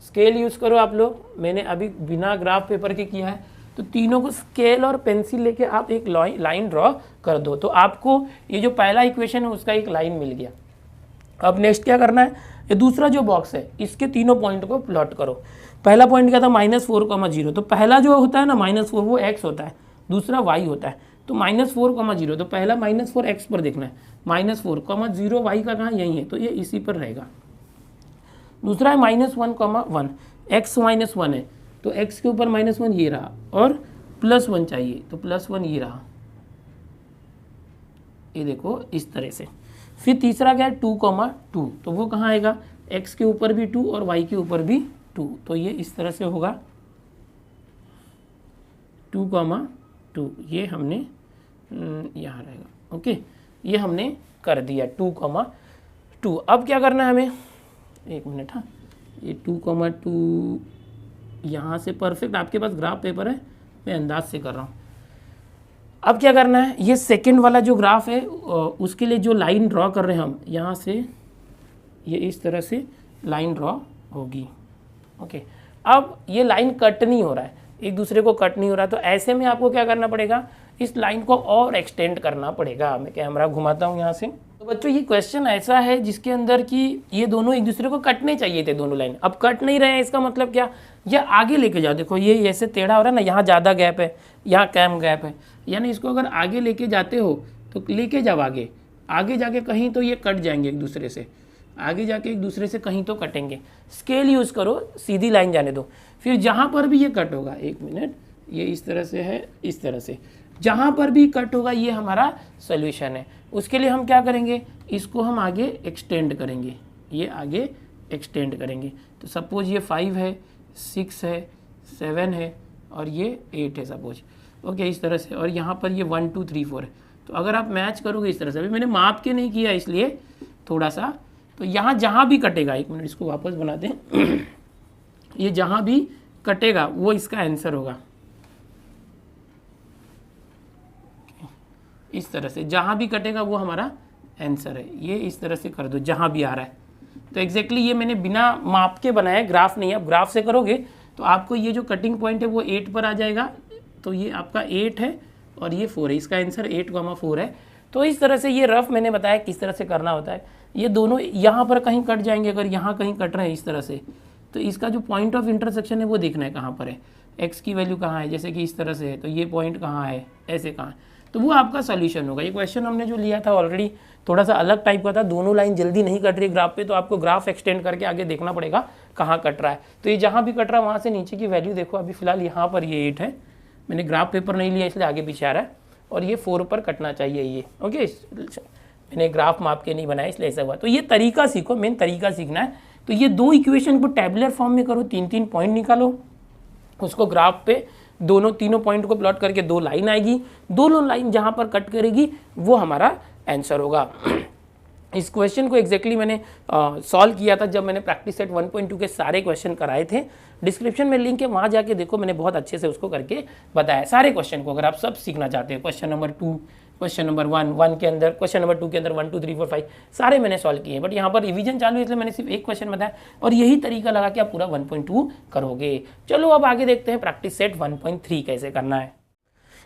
स्केल यूज़ करो आप लोग, मैंने अभी बिना ग्राफ पेपर के किया है, तो तीनों को स्केल और पेंसिल लेके आप एक लाइन ड्रॉ कर दो, तो आपको ये जो पहला इक्वेशन है उसका एक लाइन मिल गया। अब नेक्स्ट क्या करना है, ये दूसरा जो बॉक्स है इसके तीनों पॉइंट को प्लॉट करो। पहला पॉइंट क्या था, -4, 0, तो पहला जो होता है ना -4 वो x होता है, दूसरा y होता है, तो -4, 0, तो पहला -4 x पर देखना है, -4, 0 y का कहाँ यही है, तो ये इसी पर रहेगा। दूसरा है -1, 1 x -1 है, तो x के ऊपर -1 ये रहा और +1 चाहिए, तो +1 ये रहा, ये देखो इस तरह से। फिर तीसरा क्या है 2, 2, तो वो कहाँ आएगा, x के ऊपर भी 2 और y के ऊपर भी 2, तो ये इस तरह से होगा 2, 2, ये हमने यहाँ रहेगा, ओके ये हमने कर दिया 2, 2। अब क्या करना है हमें, एक मिनट, हाँ ये 2, 2 यहाँ से परफेक्ट, आपके पास ग्राफ पेपर है, मैं अंदाज से कर रहा हूँ। अब क्या करना है, ये सेकंड वाला जो ग्राफ है उसके लिए जो लाइन ड्रॉ कर रहे हैं हम, यहाँ से ये इस तरह से लाइन ड्रॉ होगी, ओके। अब ये लाइन कट नहीं हो रहा है, एक दूसरे को कट नहीं हो रहा, तो ऐसे में आपको क्या करना पड़ेगा, इस लाइन को और एक्सटेंड करना पड़ेगा। मैं कैमरा घुमाता हूँ यहाँ से। तो बच्चों ये क्वेश्चन ऐसा है जिसके अंदर कि ये दोनों एक दूसरे को कटने चाहिए थे, दोनों लाइन, अब कट नहीं रहे हैं, इसका मतलब क्या, ये आगे लेके जाओ, देखो ये ऐसे टेढ़ा हो रहा है ना, यहाँ ज़्यादा गैप है, यहाँ कम गैप है, यानी इसको अगर आगे लेके जाते हो तो लेके जाओ आगे, आगे जाके कहीं तो ये कट जाएंगे एक दूसरे से, आगे जाके एक दूसरे से कहीं तो कटेंगे। स्केल यूज़ करो, सीधी लाइन जाने दो, फिर जहाँ पर भी ये कट होगा, एक मिनट, ये इस तरह से है, इस तरह से जहाँ पर भी कट होगा ये हमारा सोल्यूशन है। उसके लिए हम क्या करेंगे, इसको हम आगे एक्सटेंड करेंगे, ये आगे एक्सटेंड करेंगे। तो सपोज ये 5 है, 6 है, 7 है और ये 8 है सपोज, ओके इस तरह से। और यहाँ पर ये 1 2 3 4 है। तो अगर आप मैच करोगे इस तरह से, अभी मैंने माप के नहीं किया इसलिए थोड़ा सा, तो यहाँ जहाँ भी कटेगा, एक मिनट इसको वापस बना दें ये जहाँ भी कटेगा वो इसका आंसर होगा, इस तरह से जहाँ भी कटेगा वो हमारा आंसर है। ये इस तरह से कर दो जहाँ भी आ रहा है। तो एग्जैक्टली ये मैंने बिना माप के बनाया, ग्राफ नहीं। आप ग्राफ से करोगे तो आपको ये जो कटिंग पॉइंट है वो 8 पर आ जाएगा। तो ये आपका 8 है और ये 4 है, इसका आंसर 8,4 है। तो इस तरह से ये रफ मैंने बताया किस तरह से करना होता है। ये दोनों यहाँ पर कहीं कट जाएंगे, अगर यहाँ कहीं कट रहे हैं इस तरह से, तो इसका जो पॉइंट ऑफ इंटरसेक्शन है वो देखना है कहाँ पर है, एक्स की वैल्यू कहाँ है। जैसे कि इस तरह से है तो ये पॉइंट कहाँ है, ऐसे कहाँ है, तो वो आपका सोल्यूशन होगा। ये क्वेश्चन हमने जो लिया था ऑलरेडी थोड़ा सा अलग टाइप का था, दोनों लाइन जल्दी नहीं कट रही ग्राफ पे, तो आपको ग्राफ एक्सटेंड करके आगे देखना पड़ेगा कहाँ कट रहा है। तो ये जहाँ भी कट रहा है वहाँ से नीचे की वैल्यू देखो। अभी फिलहाल यहाँ पर ये 8 है, मैंने ग्राफ पेपर नहीं लिया इसलिए आगे पीछे आ रहा है, और ये 4 पर कटना चाहिए ये, ओके। मैंने ग्राफ माप के नहीं बनाया इसलिए ऐसा हुआ। तो ये तरीका सीखो, मेन तरीका सीखना है। तो ये दो इक्वेशन को टेबुलर फॉर्म में करो, 3-3 पॉइंट निकालो, उसको ग्राफ पे तीनों पॉइंट को प्लॉट करके 2 लाइन आएगी, दोनों लाइन जहाँ पर कट करेगी वो हमारा आंसर होगा। इस क्वेश्चन को एग्जैक्टली मैंने सॉल्व किया था जब मैंने प्रैक्टिस सेट 1.2 के सारे क्वेश्चन कराए थे। डिस्क्रिप्शन में लिंक है, वहाँ जाके देखो, मैंने बहुत अच्छे से उसको करके बताया सारे क्वेश्चन को। अगर आप सब सीखना चाहते हैं, क्वेश्चन नंबर 2, क्वेश्चन नंबर 1 के अंदर, क्वेश्चन नंबर 2 के अंदर 1 2 3 4 5 सारे मैंने सॉल्व किए। बट यहाँ पर रिवीजन चालू है इसलिए मैंने सिर्फ एक क्वेश्चन बताया, और यही तरीका लगा कि आप पूरा 1.2 करोगे। चलो अब आगे देखते हैं प्रैक्टिस सेट 1.3 कैसे करना है।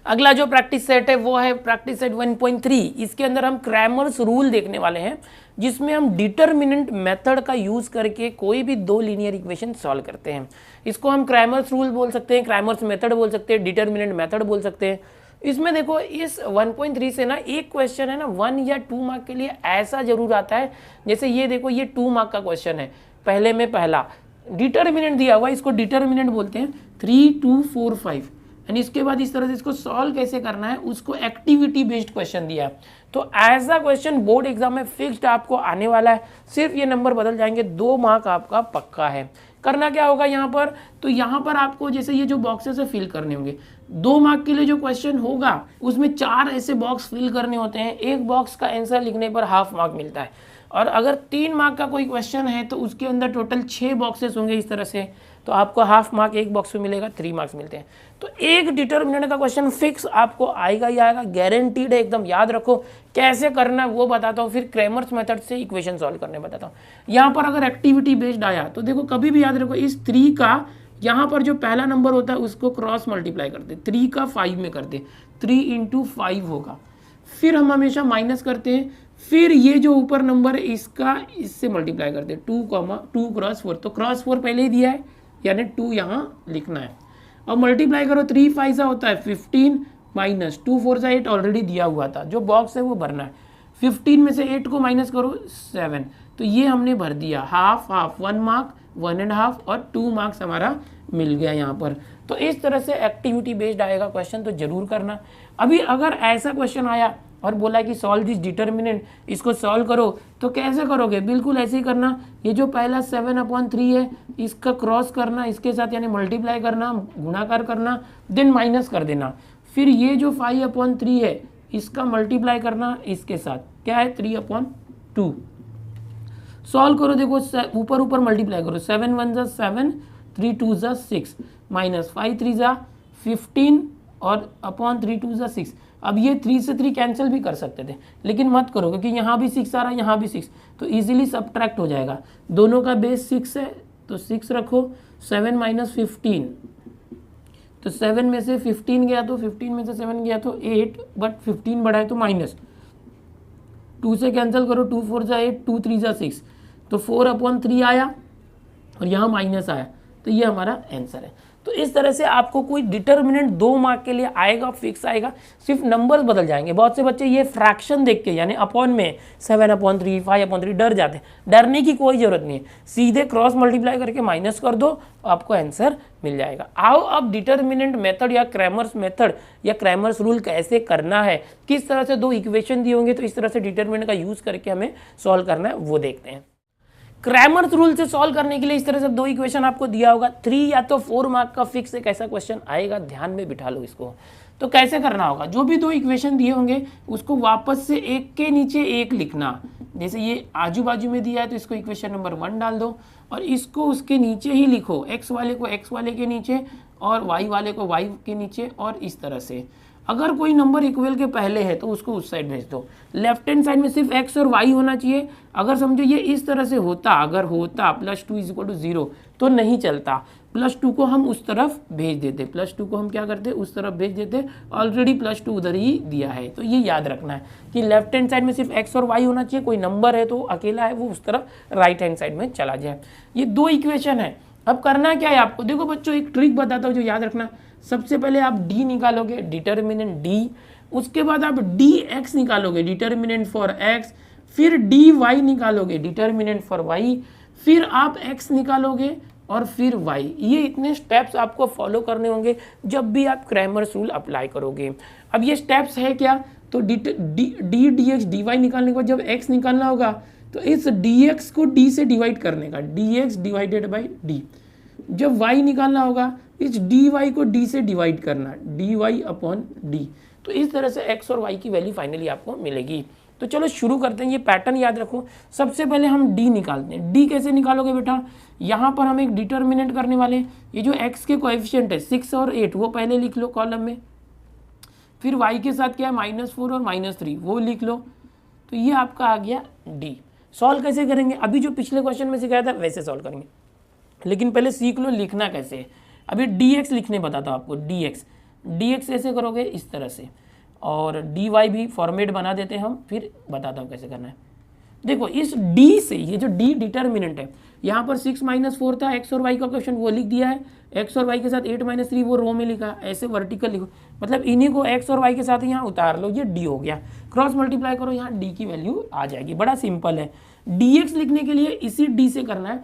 अगला जो प्रैक्टिस सेट है वो है प्रैक्टिस सेट 1.3। इसके अंदर हम क्रैमर्स रूल देखने वाले हैं, जिसमें हम डिटरमिनेंट मेथड का यूज करके कोई भी 2 लीनियर इक्वेशन सॉल्व करते हैं। इसको हम क्रैमर्स रूल बोल सकते हैं, क्रैमर्स मेथड बोल सकते हैं, डिटरमिनेंट मेथड बोल सकते हैं। इसमें देखो इस 1.3 से ना एक क्वेश्चन है ना 1 या 2 मार्क के लिए ऐसा जरूर आता है। जैसे ये देखो, ये 2 मार्क का क्वेश्चन है, पहले में पहला डिटरमिनेंट दिया हुआ है, इसको डिटरमिनेंट बोलते हैं 3 2 4 5। एंड इसके बाद इस तरह से इसको सॉल्व कैसे करना है उसको एक्टिविटी बेस्ड क्वेश्चन दिया है। तो ऐसा क्वेश्चन बोर्ड एग्जाम में फिक्स्ड आपको आने वाला है, सिर्फ ये नंबर बदल जाएंगे, 2 मार्क आपका पक्का है। करना क्या होगा यहाँ पर, तो यहाँ पर आपको जैसे ये जो बॉक्सेस है फिल करने होंगे। 2 मार्क के लिए जो क्वेश्चन होगा उसमें 4 ऐसे बॉक्स फिल करने होते हैं, एक बॉक्स का आंसर लिखने पर हाफ मार्क मिलता है। और अगर 3 मार्क का कोई क्वेश्चन है तो उसके अंदर टोटल 6 बॉक्सेस होंगे इस तरह से, तो आपको हाफ मार्क एक बॉक्स में मिलेगा, 3 मार्क्स मिलते हैं। तो एक डिटरमिनेंट का क्वेश्चन फिक्स आपको आएगा ही आएगा, गारंटीड है, एकदम याद रखो। कैसे करना है वो बताता हूँ, फिर क्रैमर्स मेथड से इक्वेशन सॉल्व करने बताता हूँ। यहाँ पर अगर एक्टिविटी बेस्ड आया तो देखो कभी भी याद रखो, इस 3 का यहाँ पर जो पहला नंबर होता है उसको क्रॉस मल्टीप्लाई करते, 3 का 5 में करते, 3 × 5 होगा। फिर हम हमेशा माइनस करते हैं, फिर ये जो ऊपर नंबर है इसका इससे मल्टीप्लाई करते हैं, 2 क्रॉस 4। तो क्रॉस 4 पहले ही दिया है, यानी 2 यहाँ लिखना है। अब मल्टीप्लाई करो, 3 5 होता है 15 माइनस 2 4 8 ऑलरेडी दिया हुआ था, जो बॉक्स है वो भरना है। 15 में से 8 को माइनस करो 7, तो ये हमने भर दिया, हाफ हाफ, 1 मार्क 1.5 और 2 मार्क्स हमारा मिल गया यहाँ पर। तो इस तरह से एक्टिविटी बेस्ड आएगा क्वेश्चन, तो जरूर करना। अभी अगर ऐसा क्वेश्चन आया और बोला कि सॉल्व दिस डिटरमिनेंट, इसको सॉल्व करो, तो कैसे करोगे, बिल्कुल ऐसे ही करना। ये जो पहला 7/3 है इसका क्रॉस करना, इसके साथ यानी मल्टीप्लाई करना, गुणाकार करना, देन माइनस कर देना। फिर ये जो 5/3 है इसका मल्टीप्लाई करना इसके साथ, क्या है 3/2। सॉल्व करो, देखो ऊपर ऊपर मल्टीप्लाई करो, 7 1 = 7, 3 2 = 6, माइनस 5 3 = 15 और अपॉन 3 2 = 6। अब ये 3 से 3 कैंसिल भी कर सकते थे, लेकिन मत करो क्योंकि यहाँ भी 6 आ रहा है, यहाँ भी 6, तो इजीली सब्ट्रैक्ट हो जाएगा। दोनों का बेस 6 है तो 6 रखो, 7 - 15, तो 7 में से 15 गया तो 15 में से 7 गया तो 8, बट 15 बढ़ा है तो माइनस 2 से कैंसिल करो, 2 4 = 8, 2 3 = 6, तो 4/3 आया और यहाँ माइनस आया, तो ये हमारा आंसर है। तो इस तरह से आपको कोई डिटर्मिनेंट 2 मार्क के लिए आएगा, फिक्स आएगा, सिर्फ नंबर्स बदल जाएंगे। बहुत से बच्चे ये फ्रैक्शन देख के यानी अपॉन में 7/3 5/3 डर जाते हैं। डरने की कोई जरूरत नहीं है, सीधे क्रॉस मल्टीप्लाई करके माइनस कर दो, आपको आंसर मिल जाएगा। आओ अब डिटर्मिनेंट मेथड या क्रैमर्स मेथड या क्रैमर्स रूल कैसे करना है, किस तरह से 2 इक्वेशन दिए होंगे तो इस तरह से डिटर्मिनेंट का यूज करके हमें सॉल्व करना है, वो देखते हैं। क्रैमर्स रूल से सॉल्व करने के लिए इस तरह से 2 इक्वेशन आपको दिया होगा, 3 या तो 4 मार्क का फिक्स एक ऐसा क्वेश्चन आएगा, ध्यान में बिठा लो इसको। तो कैसे करना होगा, जो भी 2 इक्वेशन दिए होंगे उसको वापस से एक के नीचे एक लिखना। जैसे ये आजू बाजू में दिया है तो इसको इक्वेशन नंबर 1 डाल दो और इसको उसके नीचे ही लिखो, एक्स वाले को एक्स वाले के नीचे और वाई वाले को वाई के नीचे, और इस तरह से। अगर कोई नंबर इक्वल के पहले है तो उसको उस साइड भेज दो। लेफ्ट हैंड साइड में सिर्फ एक्स और वाई होना चाहिए। अगर समझो ये इस तरह से होता, अगर होता +2 = 0 तो नहीं चलता, +2 को हम उस तरफ भेज देते, +2 को हम क्या करते उस तरफ भेज देते, ऑलरेडी +2 उधर ही दिया है। तो ये याद रखना है कि लेफ्ट हैंड साइड में सिर्फ एक्स और वाई होना चाहिए, कोई नंबर है तो अकेला है वो उस तरफ राइट हैंड साइड में चला जाए। ये 2 इक्वेशन है। अब करना क्या है आपको, देखो बच्चों एक ट्रिक बताता हूँ जो याद रखना। सबसे पहले आप डी निकालोगे, डिटर्मिनेंट डी, उसके बाद आप डी एक्स निकालोगे, डिटर्मिनेंट फॉर एक्स, फिर डी वाई निकालोगे, डिटर्मिनेंट फॉर वाई, फिर आप एक्स निकालोगे और फिर वाई। ये इतने स्टेप्स आपको फॉलो करने होंगे जब भी आप क्रैमर्स रूल अप्लाई करोगे। अब ये स्टेप्स है क्या, तो D D x D y निकालने के बाद जब एक्स निकालना होगा तो इस डी एक्स को डी से डिवाइड करने का, D x divided by D. जब y निकालना होगा इस dy को d से डिवाइड करना, dy/d। तो इस तरह से x और y की वैल्यू फाइनली आपको मिलेगी। तो चलो शुरू करते हैं, ये पैटर्न याद रखो। सबसे पहले हम d निकालते हैं। d कैसे निकालोगे बेटा, यहाँ पर हम एक डिटर्मिनेंट करने वाले हैं। ये जो x के कोएफिशिएंट है 6 और 8 वो पहले लिख लो कॉलम में, फिर y के साथ क्या है -4 और -3 वो लिख लो। तो ये आपका आ गया d। सॉल्व कैसे करेंगे, अभी जो पिछले क्वेश्चन में सिखाया था वैसे सॉल्व करेंगे, लेकिन पहले सीख लो लिखना कैसे है। अभी dx लिखने बताता हूँ आपको, dx ऐसे करोगे इस तरह से, और dy भी फॉर्मेट बना देते हैं हम, फिर बताता हूँ कैसे करना है। देखो इस d से, ये जो d डिटर्मिनेंट है, यहाँ पर 6 - 4 था, x और y का क्वेश्चन वो लिख दिया है, x और y के साथ 8 - 3 वो रो में लिखा, ऐसे वर्टिकल लिखो, मतलब इन्हीं को x और y के साथ यहाँ उतार लो, ये d हो गया। क्रॉस मल्टीप्लाई करो, यहाँ d की वैल्यू आ जाएगी। बड़ा सिंपल है। dx लिखने के लिए इसी d से करना है।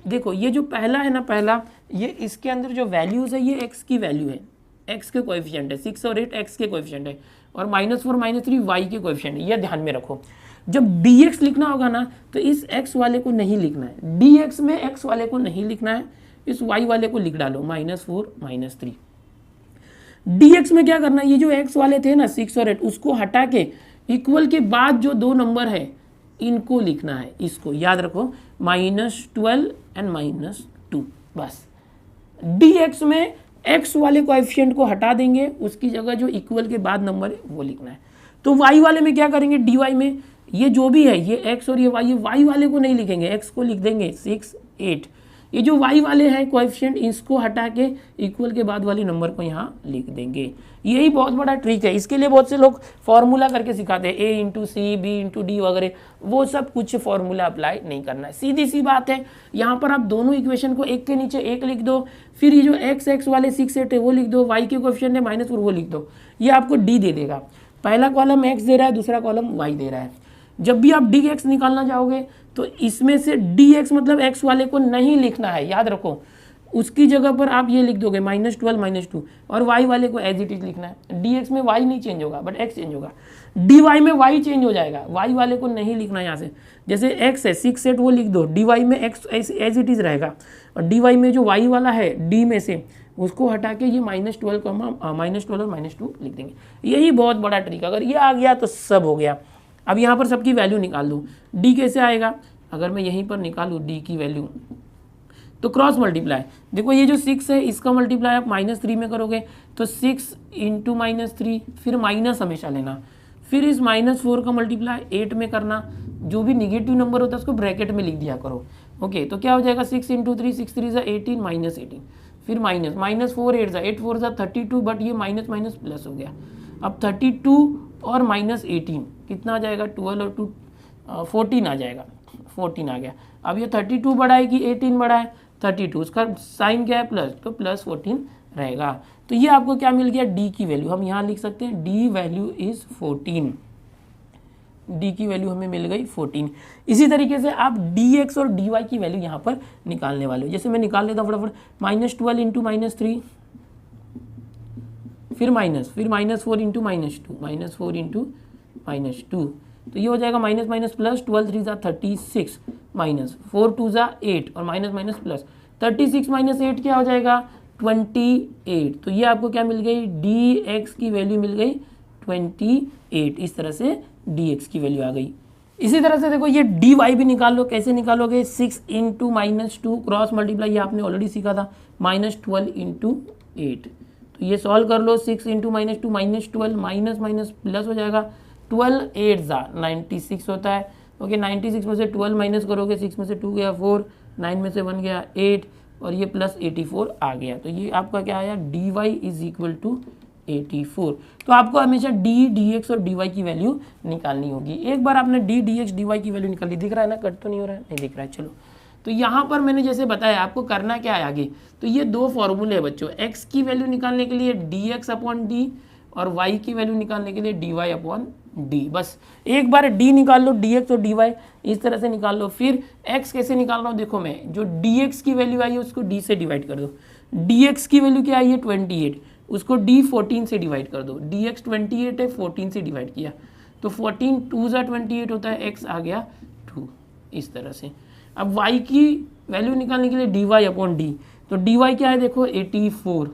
देखो ये जो पहला है ना, पहला ये इसके अंदर जो वैल्यूज है ये x की वैल्यू है, x के कोएफिशिएंट है, 6 और 8 x के कोएफिशिएंट है, और -4 -3 y के कोएफिशिएंट है। ये ध्यान में रखो। जब dx लिखना होगा ना तो इस x वाले को नहीं लिखना है, dx में x वाले को नहीं लिखना है, इस y वाले को लिख डालो -4 -3। dx में क्या करना है, ये जो x वाले थे ना 6 और 8 उसको हटा के इक्वल के बाद जो 2 नंबर है इनको लिखना है, इसको याद रखो, -12 एंड -2। बस dx में x वाले कोएफिशिएंट को हटा देंगे, उसकी जगह जो इक्वल के बाद नंबर है वो लिखना है। तो y वाले में क्या करेंगे, dy में ये जो भी है ये x और ये y, ये y वाले को नहीं लिखेंगे, x को लिख देंगे 6 8। ये जो y वाले हैं कोएफिशिएंट इसको हटा के इक्वल के बाद वाले नंबर को यहाँ लिख देंगे। यही बहुत बड़ा ट्रिक है। इसके लिए बहुत से लोग फॉर्मूला करके सिखाते हैं, a × c b × d वगैरह, वो सब कुछ फॉर्मूला अप्लाई नहीं करना है। सीधी सी बात है, यहाँ पर आप दोनों इक्वेशन को एक के नीचे एक लिख दो, फिर ये जो x वाले 6 8 है वो लिख दो, y के कोएफिशिएंट है -4 वो लिख दो, ये आपको d दे देगा। पहला कॉलम x दे रहा है, दूसरा कॉलम y दे रहा है। जब भी आप dx निकालना चाहोगे तो इसमें से dx मतलब x वाले को नहीं लिखना है, याद रखो, उसकी जगह पर आप ये लिख दोगे -12 -2, और y वाले को एज इट इज लिखना है। dx में y नहीं चेंज होगा बट x चेंज होगा, dy में y चेंज हो जाएगा, y वाले को नहीं लिखना है यहाँ से। जैसे x है 6 8 वो लिख दो, dy में x एज इट इज रहेगा, और dy में जो y वाला है d में से उसको हटा के ये -12 को हम -12 और -2 लिख देंगे। यही बहुत बड़ा ट्रिक, अगर ये आ गया तो सब हो गया। अब यहाँ पर सबकी वैल्यू निकाल दूँ, d कैसे आएगा, अगर मैं यहीं पर निकालूँ d की वैल्यू तो क्रॉस मल्टीप्लाई, देखो ये जो 6 है इसका मल्टीप्लाई आप -3 में करोगे तो 6 × -3, फिर माइनस हमेशा लेना, फिर इस -4 का मल्टीप्लाई 8 में करना, जो भी निगेटिव नंबर होता है उसको ब्रैकेट में लिख दिया करो। ओके, तो क्या हो जाएगा 6 × 3 6 3 18 -18, फिर माइनस -4 8 8 4 32, बट ये माइनस माइनस प्लस हो गया। अब 32 और -18 कितना आ जाएगा, 12 और 2 14 आ जाएगा, 14 आ गया। अब ये 32 बड़ा है कि 18 बड़ा है, 32, उसका साइन क्या है प्लस, तो प्लस 14 रहेगा। तो ये आपको क्या मिल गया, डी की वैल्यू हम यहाँ लिख सकते हैं, डी वैल्यू इज 14, डी की वैल्यू हमें मिल गई 14। इसी तरीके से आप dx और dy की वैल्यू यहाँ पर निकालने वाले हो। जैसे मैं निकाल लेता हूँ फटाफट, -12 इंटू -3, फिर -4 इंटू -2 इंटू -2, तो ये हो जाएगा माइनस माइनस प्लस, 12 3 ज़ा 36, -4 2 ज़ा 8 और माइनस माइनस प्लस, 36 - 8 क्या हो जाएगा 28। तो ये आपको क्या मिल गई, dx की वैल्यू मिल गई 28। इस तरह से dx की वैल्यू आ गई। इसी तरह से देखो ये dy भी निकाल लो, कैसे निकालोगे, 6 इंटू -2 क्रॉस मल्टीप्लाई, ये आपने ऑलरेडी सीखा था, -12 इंटू 8। तो ये सॉल्व कर लो, 6 इंटू -2 -12 माइनस माइनस प्लस हो जाएगा, 12 8 ज़ा 96 होता है। ओके 96 में से 12 माइनस करोगे, 6 में से 2 गया 4, 9 में से 1 गया 8 और ये प्लस 84 आ गया। तो ये आपका क्या आया, dy इज इक्वल टू 84। तो आपको हमेशा dx और dy की वैल्यू निकालनी होगी। एक बार आपने dx dy की वैल्यू निकाल ली, दिख रहा है ना, कट तो नहीं हो रहा है, नहीं दिख रहा है। चलो तो यहाँ पर मैंने जैसे बताया आपको करना क्या है आगे, तो ये दो फॉर्मूले है बच्चों, x की वैल्यू निकालने के लिए dx अपॉन डी और y की वैल्यू निकालने के लिए dy अपॉन डी। बस एक बार d निकाल लो, dx और dy इस तरह से निकाल लो। फिर x कैसे निकाल रहा हूँ, देखो मैं जो dx की वैल्यू आई है उसको d से डिवाइड कर दो, dx की वैल्यू क्या आई है 28, उसको d 14 से डिवाइड कर दो, dx 28 है 14 से डिवाइड किया तो 14 2 ज़ा 28 होता है, x आ गया 2। इस तरह से अब y की वैल्यू निकालने के लिए dy अपॉन डी, तो dy क्या है देखो 84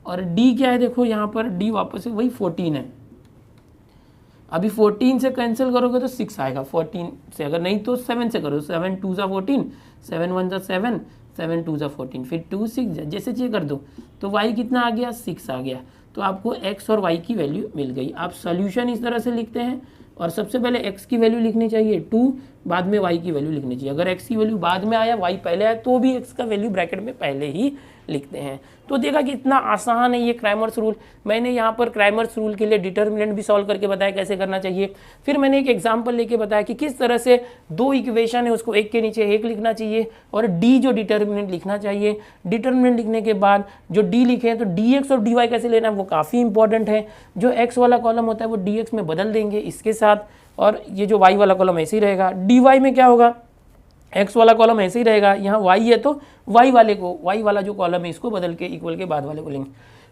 और d क्या है देखो यहाँ पर d वापस से वही 14 है। अभी 14 से कैंसिल करोगे तो 6 आएगा, 14 से अगर नहीं तो 7 से करो, 7 2 ज़ा 14, 7 1 ज़ा 7, 7 2 ज़ा 14, फिर 2 6 जैसे चाहिए कर दो। तो y कितना आ गया 6 आ गया। तो आपको x और y की वैल्यू मिल गई। आप सोल्यूशन इस तरह से लिखते हैं और सबसे पहले x की वैल्यू लिखनी चाहिए 2, बाद में y की वैल्यू लिखनी चाहिए। अगर x की वैल्यू बाद में आया y पहले आया तो भी x का वैल्यू ब्रैकेट में पहले ही लिखते हैं। तो देखा कि इतना आसान है ये क्रैमर्स रूल। मैंने यहाँ पर क्रैमर्स रूल के लिए डिटर्मिनेंट भी सॉल्व करके बताया कैसे करना चाहिए। फिर मैंने एक एग्जांपल लेके बताया कि किस तरह से दो इक्वेशन है उसको एक के नीचे एक लिखना चाहिए और डी जो डिटर्मिनेंट लिखना चाहिए। डिटर्मिनेंट लिखने के बाद जो डी लिखे हैं तो dx और dy कैसे लेना है वो काफ़ी इंपॉर्टेंट है। जो x वाला कॉलम होता है वो dx में बदल देंगे इसके साथ और ये जो y वाला कॉलम ऐसे ही रहेगा। dy में क्या होगा, x वाला कॉलम ऐसे ही रहेगा, यहाँ y है तो y वाला जो कॉलम है इसको बदल के इक्वल के बाद वाले को लेंगे।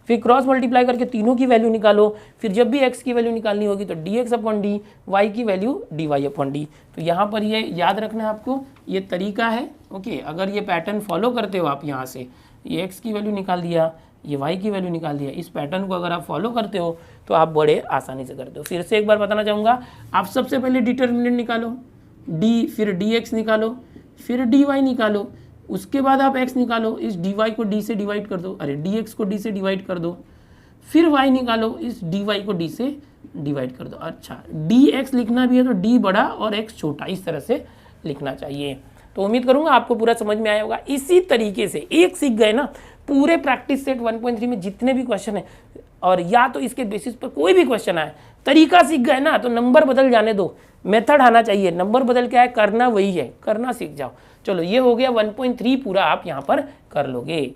फिर क्रॉस मल्टीप्लाई करके तीनों की वैल्यू निकालो। फिर जब भी x की वैल्यू निकालनी होगी तो dx अपॉन डी, y की वैल्यू dy अपॉन डी। तो यहाँ पर ये याद रखना है आपको, ये तरीका है। ओके अगर ये पैटर्न फॉलो करते हो आप, यहाँ से ये x की वैल्यू निकाल दिया, ये y की वैल्यू निकाल दिया, इस पैटर्न को अगर आप फॉलो करते हो तो आप बड़े आसानी से करते हो। फिर से एक बार बताना चाहूँगा, आप सबसे पहले डिटर्मिनेंट निकालो d, फिर dx निकालो, फिर dy निकालो, उसके बाद आप x निकालो, इस dy को d से डिवाइड कर दो, अरे dx को d से डिवाइड कर दो, फिर y निकालो, इस dy को d से डिवाइड कर दो। अच्छा dx लिखना भी है तो d बड़ा और x छोटा, इस तरह से लिखना चाहिए। तो उम्मीद करूंगा आपको पूरा समझ में आया होगा। इसी तरीके से एक सीख गए ना, पूरे प्रैक्टिस सेट 1.3 में जितने भी क्वेश्चन है और या तो इसके बेसिस पर कोई भी क्वेश्चन आए, तरीका सीख गए ना तो नंबर बदल जाने दो, मेथड आना चाहिए। नंबर बदल के आए, करना वही है, करना सीख जाओ। चलो ये हो गया 1.3 पूरा आप यहाँ पर कर लोगे।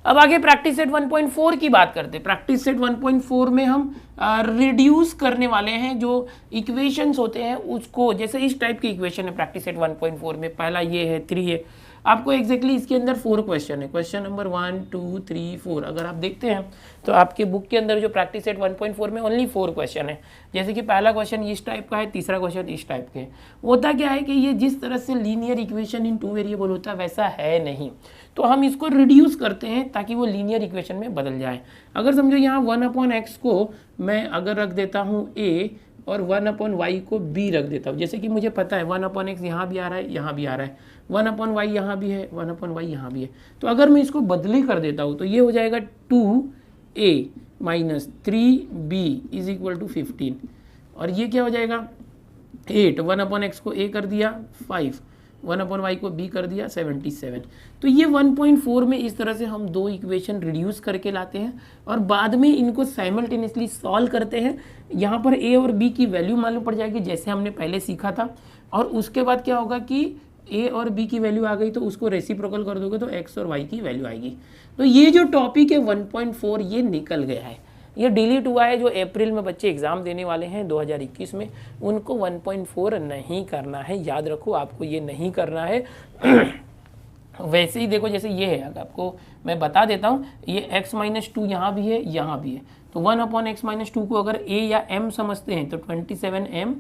अब आगे प्रैक्टिस सेट 1.4 की बात करते हैं। प्रैक्टिस सेट 1.4 में हम रिड्यूस करने वाले हैं जो इक्वेशंस होते हैं उसको। जैसे इस टाइप की इक्वेशन है प्रैक्टिस सेट 1.4 में, पहला ये है 3 है। आपको एग्जैक्टली इसके अंदर 4 क्वेश्चन है, क्वेश्चन नंबर 1 2 3 4। अगर आप देखते हैं तो आपके बुक के अंदर जो प्रैक्टिस सेट 1.4 में ओनली 4 क्वेश्चन है। जैसे कि पहला क्वेश्चन इस टाइप का है, तीसरा क्वेश्चन इस टाइप के। होता क्या है कि ये जिस तरह से लीनियर इक्वेशन इन 2 वेरिएबल होता है वैसा है नहीं, तो हम इसको रिड्यूस करते हैं ताकि वो लीनियर इक्वेशन में बदल जाए। अगर समझो यहाँ 1/x को मैं अगर रख देता हूँ a और 1/y को b रख देता हूँ। जैसे कि मुझे पता है 1/x यहाँ भी आ रहा है, यहाँ भी आ रहा है, 1/y यहाँ भी है, 1/y यहाँ भी है। तो अगर मैं इसको बदली कर देता हूँ तो ये हो जाएगा 2a minus 3b is equal to 15 और ये क्या हो जाएगा 8। 1/x को a कर दिया 5, 1/y को b कर दिया 77। तो ये 1.4 में इस तरह से हम दो इक्वेशन रिड्यूस करके लाते हैं और बाद में इनको साइमल्टेनियसली सॉल्व करते हैं। यहाँ पर a और b की वैल्यू मालूम पड़ जाएगी जैसे हमने पहले सीखा था। और उसके बाद क्या होगा कि ए और बी की वैल्यू आ गई तो उसको रेसिप्रोकल कर दोगे तो एक्स और वाई की वैल्यू आएगी। तो ये जो टॉपिक है 1.4 ये निकल गया है, ये डिलीट हुआ है। जो अप्रैल में बच्चे एग्ज़ाम देने वाले हैं 2021 में, उनको 1.4 नहीं करना है, याद रखो आपको ये नहीं करना है। वैसे ही देखो जैसे ये है, अगर आपको मैं बता देता हूँ, ये x-2 यहाँ भी है यहाँ भी है, तो 1/x-2 को अगर a या m समझते हैं तो 27m,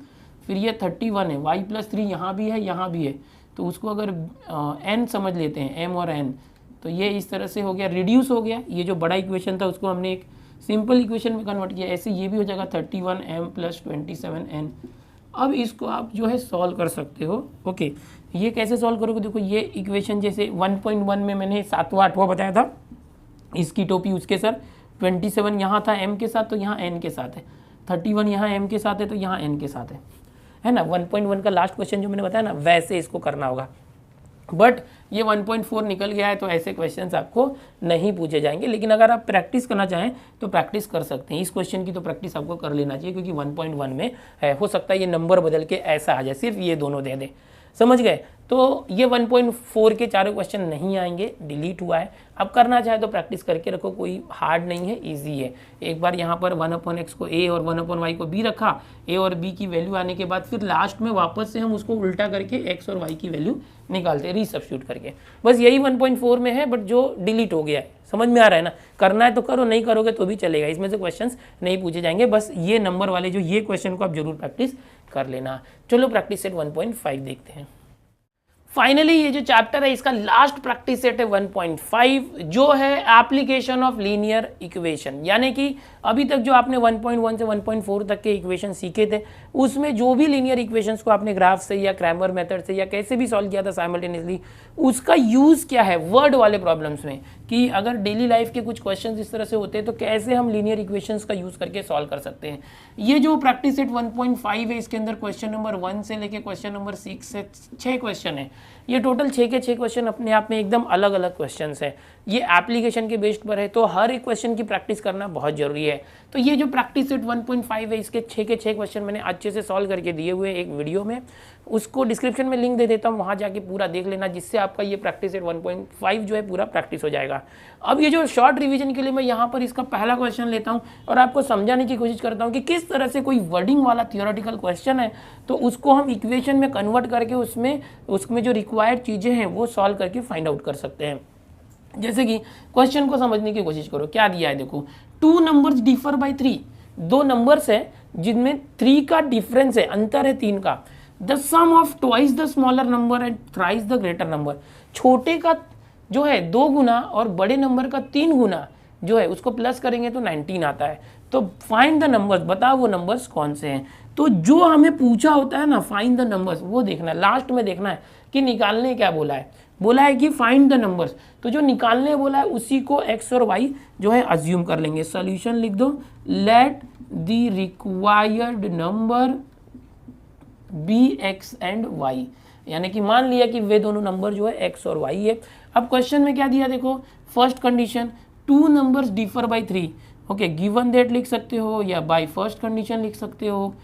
फिर ये 31 है, y+3 यहाँ भी है यहाँ भी है, तो उसको अगर n समझ लेते हैं m और n, तो ये इस तरह से हो गया, रिड्यूस हो गया। ये जो बड़ा इक्वेशन था उसको हमने एक सिंपल इक्वेशन में कन्वर्ट किया, ऐसे ये भी हो जाएगा 31m + 27n। अब इसको आप जो है सॉल्व कर सकते हो। ओके, ये कैसे सॉल्व करोगे? देखो ये इक्वेशन जैसे 1.1 में मैंने 7वां 8वां बताया था, इसकी टोपी उसके सर, 27 यहाँ था m के साथ तो यहाँ n के साथ है, 31 यहाँ m के साथ है तो यहाँ n के साथ है ना। 1.1 का लास्ट क्वेश्चन जो मैंने बताया ना, वैसे इसको करना होगा। बट ये 1.4 निकल गया है तो ऐसे क्वेश्चंस आपको नहीं पूछे जाएंगे, लेकिन अगर आप प्रैक्टिस करना चाहें तो प्रैक्टिस कर सकते हैं। इस क्वेश्चन की तो प्रैक्टिस आपको कर लेना चाहिए क्योंकि 1.1 में है, हो सकता है ये नंबर बदल के ऐसा आ जाए, सिर्फ ये दोनों दे दे, समझ गए। तो ये 1.4 के चारों क्वेश्चन नहीं आएंगे, डिलीट हुआ है। अब करना चाहे तो प्रैक्टिस करके रखो, कोई हार्ड नहीं है, इजी है। एक बार यहाँ पर 1/x को a और 1/y को b रखा, a और b की वैल्यू आने के बाद फिर लास्ट में वापस से हम उसको उल्टा करके x और y की वैल्यू निकालते हैं, रीसब्स्टिट्यूट करके। बस यही 1.4 में है, बट जो डिलीट हो गया है। समझ में आ रहा है ना? करना है तो करो, नहीं करोगे तो भी चलेगा, इसमें से क्वेश्चंस नहीं पूछे जाएंगे। बस ये नंबर वाले जो ये क्वेश्चन को आप जरूर प्रैक्टिस कर लेना। चलो प्रैक्टिस सेट 1.5 देखते हैं। फाइनली ये जो चैप्टर है इसका लास्ट प्रैक्टिस सेट है 1.5, जो है एप्लीकेशन ऑफ लीनियर इक्वेशन। यानी कि अभी तक जो आपने 1.1 से 1.4 तक के इक्वेशन सीखे थे, उसमें जो भी लीनियर इक्वेशंस को आपने ग्राफ से या क्रैमर मेथड से या कैसे भी सॉल्व किया था साइमल्टेनियसली, उसका यूज़ क्या है वर्ड वाले प्रॉब्लम्स में, कि अगर डेली लाइफ के कुछ क्वेश्चंस इस तरह से होते हैं तो कैसे हम लीनियर इक्वेशंस का यूज़ करके सॉल्व कर सकते हैं। ये जो प्रैक्टिस सेट 1.5 है, इसके अंदर क्वेश्चन नंबर 1 से लेके क्वेश्चन नंबर 6 से 6 क्वेश्चन है। ये टोटल 6 के 6 क्वेश्चन अपने आप में एकदम अलग अलग क्वेश्चंस हैं। ये एप्लीकेशन के बेस्ड पर है, तो हर एक क्वेश्चन की प्रैक्टिस करना बहुत जरूरी है। तो ये जो प्रैक्टिस सेट 1.5 है, इसके 6 के 6 क्वेश्चन मैंने अच्छे से सॉल्व करके दिए हुए एक वीडियो में, उसको डिस्क्रिप्शन में लिंक दे देता हूँ, वहाँ जाके पूरा देख लेना, जिससे आपका ये प्रैक्टिस सेट 1.5 जो है पूरा प्रैक्टिस हो जाएगा। अब ये जो शॉर्ट रिवीजन के लिए मैं यहाँ पर इसका पहला क्वेश्चन लेता हूँ और आपको समझाने की कोशिश करता हूँ कि किस तरह से कोई वर्डिंग वाला थियोरेटिकल क्वेश्चन है तो उसको हम इक्वेशन में कन्वर्ट करके उसमें जो रिक्वायर्ड चीज़ें हैं वो सॉल्व करके फाइंड आउट कर सकते हैं। जैसे कि क्वेश्चन को समझने की कोशिश करो, क्या दिया है देखो, 2 नंबर्स डिफर बाय 3, 2 नंबर्स है जिनमें 3 का डिफरेंस है, अंतर है 3 का। The sum of twice the smaller number and thrice the greater number, छोटे का जो है 2 गुना और बड़े नंबर का 3 गुना जो है उसको प्लस करेंगे तो 19 आता है। तो फाइंड द नंबर्स, बताओ वो नंबर्स कौन से हैं। तो जो हमें पूछा होता है ना फाइंड द नंबर्स, वो देखना है, लास्ट में देखना है कि निकालने क्या बोला है। बोला है कि फाइंड द नंबर्स, तो जो निकालने बोला है उसी को एक्स और वाई जो है अज्यूम कर लेंगे। सॉल्यूशन लिख दो, let the required number be x and y, यानी कि मान लिया कि वे दोनों नंबर जो है एक्स और वाई है। अब क्वेश्चन में क्या दिया देखो, first condition 2 numbers differ by 3, okay, given that लिख सकते हो या बाय फर्स्ट कंडीशन लिख सकते हो।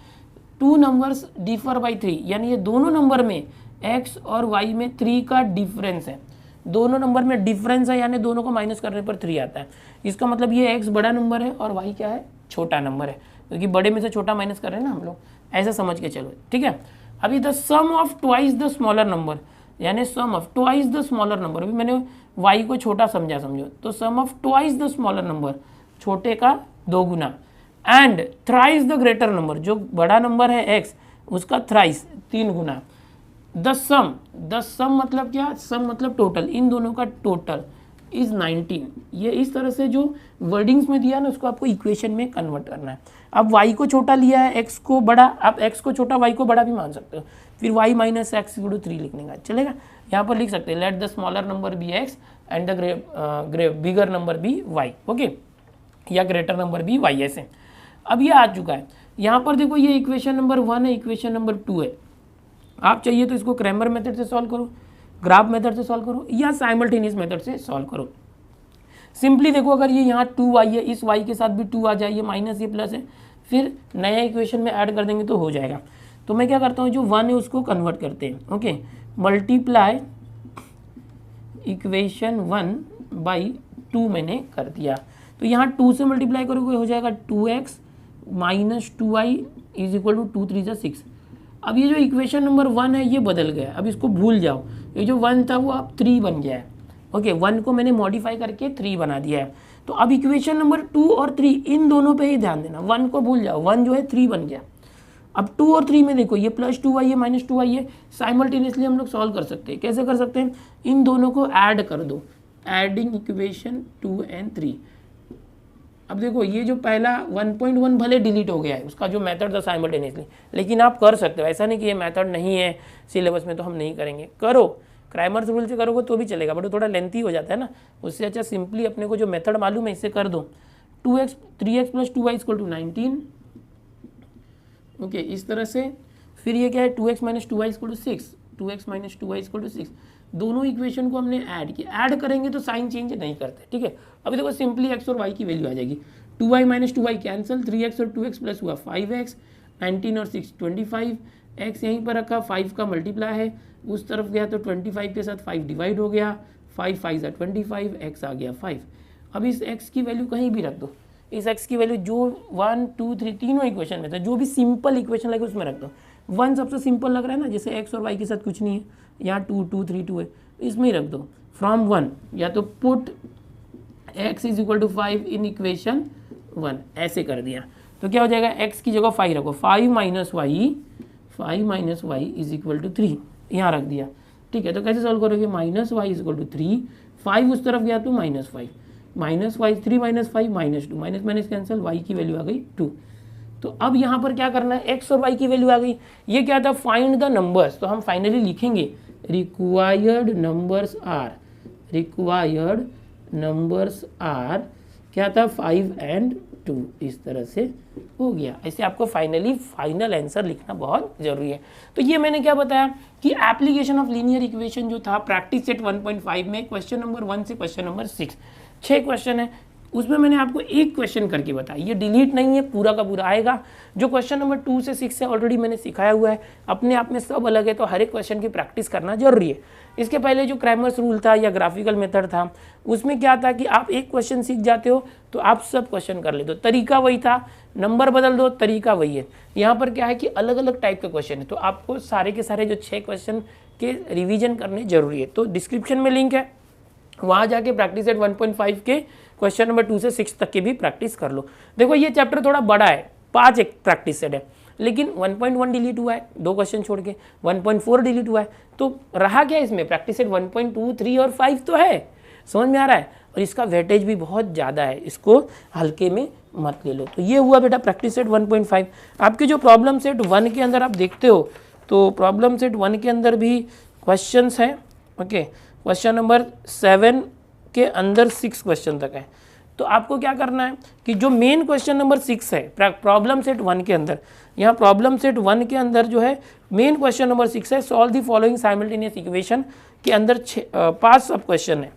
2 नंबर्स डिफर बाय 3, यानी ये दोनों नंबर में x और y में 3 का डिफरेंस है, दोनों नंबर में डिफरेंस है, यानी दोनों को माइनस करने पर 3 आता है। इसका मतलब ये x बड़ा नंबर है और y क्या है, छोटा नंबर है, क्योंकि बड़े में से छोटा माइनस कर रहे हैं ना हम लोग, ऐसा समझ के चलो, ठीक है। अभी the sum of twice the smaller number, यानी sum of twice the smaller number, अभी मैंने y को छोटा समझा, समझो, तो sum of twice the smaller number, छोटे का 2 गुना, and thrice the greater number, जो बड़ा नंबर है x उसका थ्राइस 3 गुना। द सम मतलब क्या, सम मतलब टोटल, इन दोनों का टोटल इज 19। ये इस तरह से जो वर्डिंग्स में दिया ना उसको आपको इक्वेशन में कन्वर्ट करना है। अब y को छोटा लिया है, x को बड़ा, आप x को छोटा y को बड़ा भी मान सकते हो, फिर y minus x equal to 3 लिखने का चलेगा। यहाँ पर लिख सकते हैं let the smaller number be x and the bigger number be y, okay, या ग्रेटर नंबर बी y, ऐसे। अब ये आ चुका है, यहाँ पर देखो ये इक्वेशन नंबर 1 है, इक्वेशन नंबर 2 है। आप चाहिए तो इसको क्रैमर मेथड से सॉल्व करो, ग्राफ मेथड से सॉल्व करो, या साइमल्टेनियस मेथड से सॉल्व करो। सिंपली देखो, अगर ये यहाँ 2y है, इस y के साथ भी 2 आ जाए, ये माइनस ये प्लस है, फिर नया इक्वेशन में ऐड कर देंगे तो हो जाएगा। तो मैं क्या करता हूँ, जो 1 है उसको कन्वर्ट करते हैं, ओके, मल्टीप्लाई इक्वेशन 1/2 मैंने कर दिया। तो यहाँ 2 से मल्टीप्लाई करोगे हो जाएगा 2x minus 2y is equal to 2 3 6। अब ये जो इक्वेशन नंबर 1 है ये बदल गया, अब इसको भूल जाओ। ये जो 1 था वो अब 3 बन गया है। ओके, 1 को मैंने मॉडिफाई करके 3 बना दिया है। तो अब इक्वेशन नंबर 2 और 3 इन दोनों पे ही ध्यान देना, 1 को भूल जाओ, 1 जो है 3 बन गया। अब 2 और 3 में देखो, ये प्लस 2y है माइनस 2y है, साइमल्टेनियसली हम लोग सॉल्व कर सकते हैं। कैसे कर सकते हैं? इन दोनों को ऐड कर दो, एडिंग इक्वेशन 2 एंड 3। अब देखो ये जो पहला 1.1 भले डिलीट हो गया है, उसका जो मेथड था साइमल्टेनियसली, लेकिन आप कर सकते हो। ऐसा नहीं कि ये मेथड नहीं है सिलेबस में तो हम नहीं करेंगे, करो। क्राइमर्स रूल से करोगे तो भी चलेगा, बट वो थोड़ा लेंथी हो जाता है ना, उससे अच्छा सिंपली अपने को जो मेथड मालूम है इससे कर दो। 2x 3x plus 2y equal to 19। Okay, इस तरह से। फिर ये क्या है? 2x minus 2y equal to 6, 2x minus 2y equal to 6। दोनों इक्वेशन को हमने ऐड किया, ऐड करेंगे तो साइन चेंज नहीं करते, ठीक है। अभी देखो सिंपली x और y की वैल्यू आ जाएगी। 2y minus 2y cancel, 3x और 2x प्लस हुआ 5x, 19 और 6 25, x यहीं पर रखा, 5 का मल्टीप्लाई है, उस तरफ गया तो 25 के साथ 5 डिवाइड हो गया, 5 5 25, x आ गया 5। अब इस x की वैल्यू कहीं भी रख दो, इस x की वैल्यू जो 1 2 3 तीनों इक्वेशन में था, जो भी सिंपल इक्वेशन लगे उसमें रख दो। 1 सबसे सिंपल लग रहा है ना, जैसे x और y के साथ कुछ नहीं है, यहाँ 2 2 3 2 है, इसमें ही रख दो। फ्रॉम 1 या तो put x is equal to 5 in equation 1, ऐसे कर दिया तो क्या हो जाएगा? x की जगह 5 रखो, 5 minus y is equal to 3, यहाँ रख दिया, ठीक है। तो कैसे सॉल्व करोगे? Minus y is equal to 3, 5 उस तरफ गया तो -5, minus y 3 minus 5 -2, minus minus cancel, y की वैल्यू आ गई 2। तो अब यहाँ पर क्या करना है? x और y की वैल्यू आ गई। ये क्या था? Find the numbers. तो हम फाइनली लिखेंगे रिक्वायर्ड नंबर्स आर क्या था? 5 एंड 2। इस तरह से हो गया। ऐसे आपको फाइनल आंसर लिखना बहुत जरूरी है। तो ये मैंने क्या बताया कि एप्लीकेशन ऑफ लीनियर इक्वेशन जो था प्रैक्टिस सेट 1.5 में क्वेश्चन नंबर 1 से क्वेश्चन नंबर 6, 6 क्वेश्चन है, उसमें मैंने आपको एक क्वेश्चन करके बताया। ये डिलीट नहीं है, पूरा का पूरा आएगा। जो क्वेश्चन नंबर 2 से 6 है ऑलरेडी मैंने सिखाया हुआ है, अपने आप में सब अलग है, तो हर एक क्वेश्चन की प्रैक्टिस करना जरूरी है। इसके पहले जो क्रैमर्स रूल था या ग्राफिकल मेथड था, उसमें क्या था कि आप एक क्वेश्चन सीख जाते हो तो आप सब क्वेश्चन कर लेते हो, तरीका वही था, नंबर बदल दो, तरीका वही है। यहाँ पर क्या है कि अलग अलग टाइप के क्वेश्चन है, तो आपको सारे के सारे जो 6 क्वेश्चन के रिविजन करने जरूरी है। तो डिस्क्रिप्शन में लिंक है, वहाँ जाके प्रैक्टिस सेट 1.5 के क्वेश्चन नंबर 2 से 6 तक की भी प्रैक्टिस कर लो। देखो ये चैप्टर थोड़ा बड़ा है, 5 एक प्रैक्टिस सेट है, लेकिन 1.1 डिलीट हुआ है, 2 क्वेश्चन छोड़ के, 1.4 डिलीट हुआ है, तो रहा क्या इसमें? प्रैक्टिस सेट 1.2 3 और 5 तो है, समझ में आ रहा है। और इसका वेटेज भी बहुत ज़्यादा है, इसको हल्के में मत ले लो। तो ये हुआ बेटा प्रैक्टिस सेट 1.5। आपके जो प्रॉब्लम सेट 1 के अंदर आप देखते हो, तो प्रॉब्लम सेट 1 के अंदर भी क्वेश्चंस हैं। ओके, क्वेश्चन नंबर 7 के अंदर 6 क्वेश्चन तक है। तो आपको क्या करना है कि जो मेन क्वेश्चन नंबर 6 है प्रॉब्लम सेट 1 के अंदर, यहाँ प्रॉब्लम सेट 1 के अंदर जो है मेन क्वेश्चन नंबर 6 है, solve the following simultaneous equation के अंदर 5 सब क्वेश्चन है।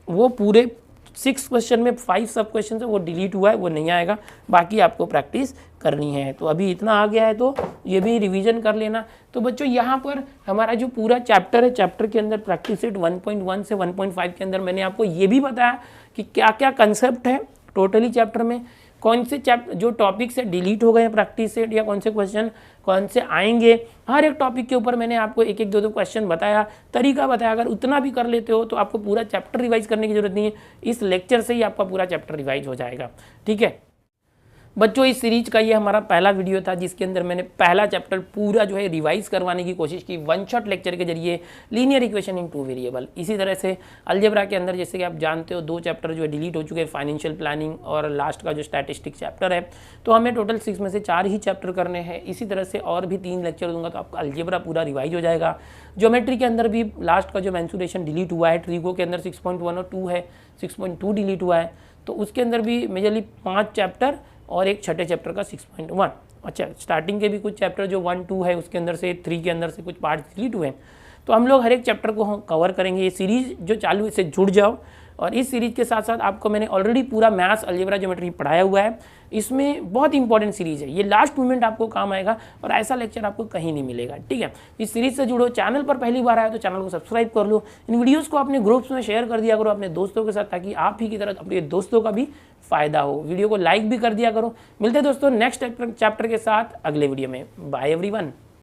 वो पूरे 6 क्वेश्चन में 5 सब क्वेश्चन है, वो डिलीट हुआ है, वो नहीं आएगा, बाकी आपको प्रैक्टिस करनी है। तो अभी इतना आ गया है तो ये भी रिवीजन कर लेना। तो बच्चों यहाँ पर हमारा जो पूरा चैप्टर है, चैप्टर के अंदर प्रैक्टिस सेट 1.1 से 1.5 के अंदर मैंने आपको ये भी बताया कि क्या क्या कंसेप्ट है टोटली चैप्टर में, कौन से चैप्टर जो टॉपिक से डिलीट हो गए हैं प्रैक्टिस सेट, या कौन से क्वेश्चन कौन से आएंगे, हर एक टॉपिक के ऊपर मैंने आपको एक एक दो क्वेश्चन बताया, तरीका बताया। अगर उतना भी कर लेते हो तो आपको पूरा चैप्टर रिवाइज करने की जरूरत नहीं है, इस लेक्चर से ही आपका पूरा चैप्टर रिवाइज हो जाएगा। ठीक है बच्चों, इस सीरीज का ये हमारा पहला वीडियो था जिसके अंदर मैंने पहला चैप्टर पूरा जो है रिवाइज करवाने की कोशिश की, 1 शॉट लेक्चर के जरिए, लीनियर इक्वेशन इन 2 वेरिएबल। इसी तरह से अलजेब्रा के अंदर जैसे कि आप जानते हो 2 चैप्टर जो है डिलीट हो चुके हैं, फाइनेंशियल प्लानिंग और लास्ट का जो स्टैटिस्टिक्स चैप्टर है। तो हमें टोटल 6 में से 4 ही चैप्टर करने हैं। इसी तरह से और भी 3 लेक्चर दूंगा तो आपका अलजेब्रा पूरा रिवाइज हो जाएगा। ज्योमेट्री के अंदर भी लास्ट का जो मेंसुरेशन डिलीट हुआ है, ट्रिगो के अंदर 6.1 और 2 है, 6.2 डिलीट हुआ है, तो उसके अंदर भी मेजरली 5 चैप्टर और एक छठे चैप्टर का 6.1। अच्छा, स्टार्टिंग के भी कुछ चैप्टर जो 1 2 है उसके अंदर से 3 के अंदर से कुछ पार्ट डिलीट हुए हैं। तो हम लोग हर एक चैप्टर को कवर करेंगे। ये सीरीज जो चालू है इससे जुड़ जाओ, और इस सीरीज के साथ साथ आपको मैंने ऑलरेडी पूरा मैथ्स, अलजेब्रा, ज्योमेट्री पढ़ाया हुआ है। इसमें बहुत इंपॉर्टेंट सीरीज है, ये लास्ट मोमेंट आपको काम आएगा और ऐसा लेक्चर आपको कहीं नहीं मिलेगा, ठीक है। इस सीरीज से जुड़ो। चैनल पर पहली बार आए तो चैनल को सब्सक्राइब कर लो। इन वीडियोस को अपने ग्रुप्स में शेयर कर दिया करो अपने दोस्तों के साथ, ताकि आप ही की तरह अपने दोस्तों का भी फायदा हो। वीडियो को लाइक भी कर दिया करो। मिलते हैं दोस्तों नेक्स्ट चैप्टर के साथ अगले वीडियो में। Bye everyone.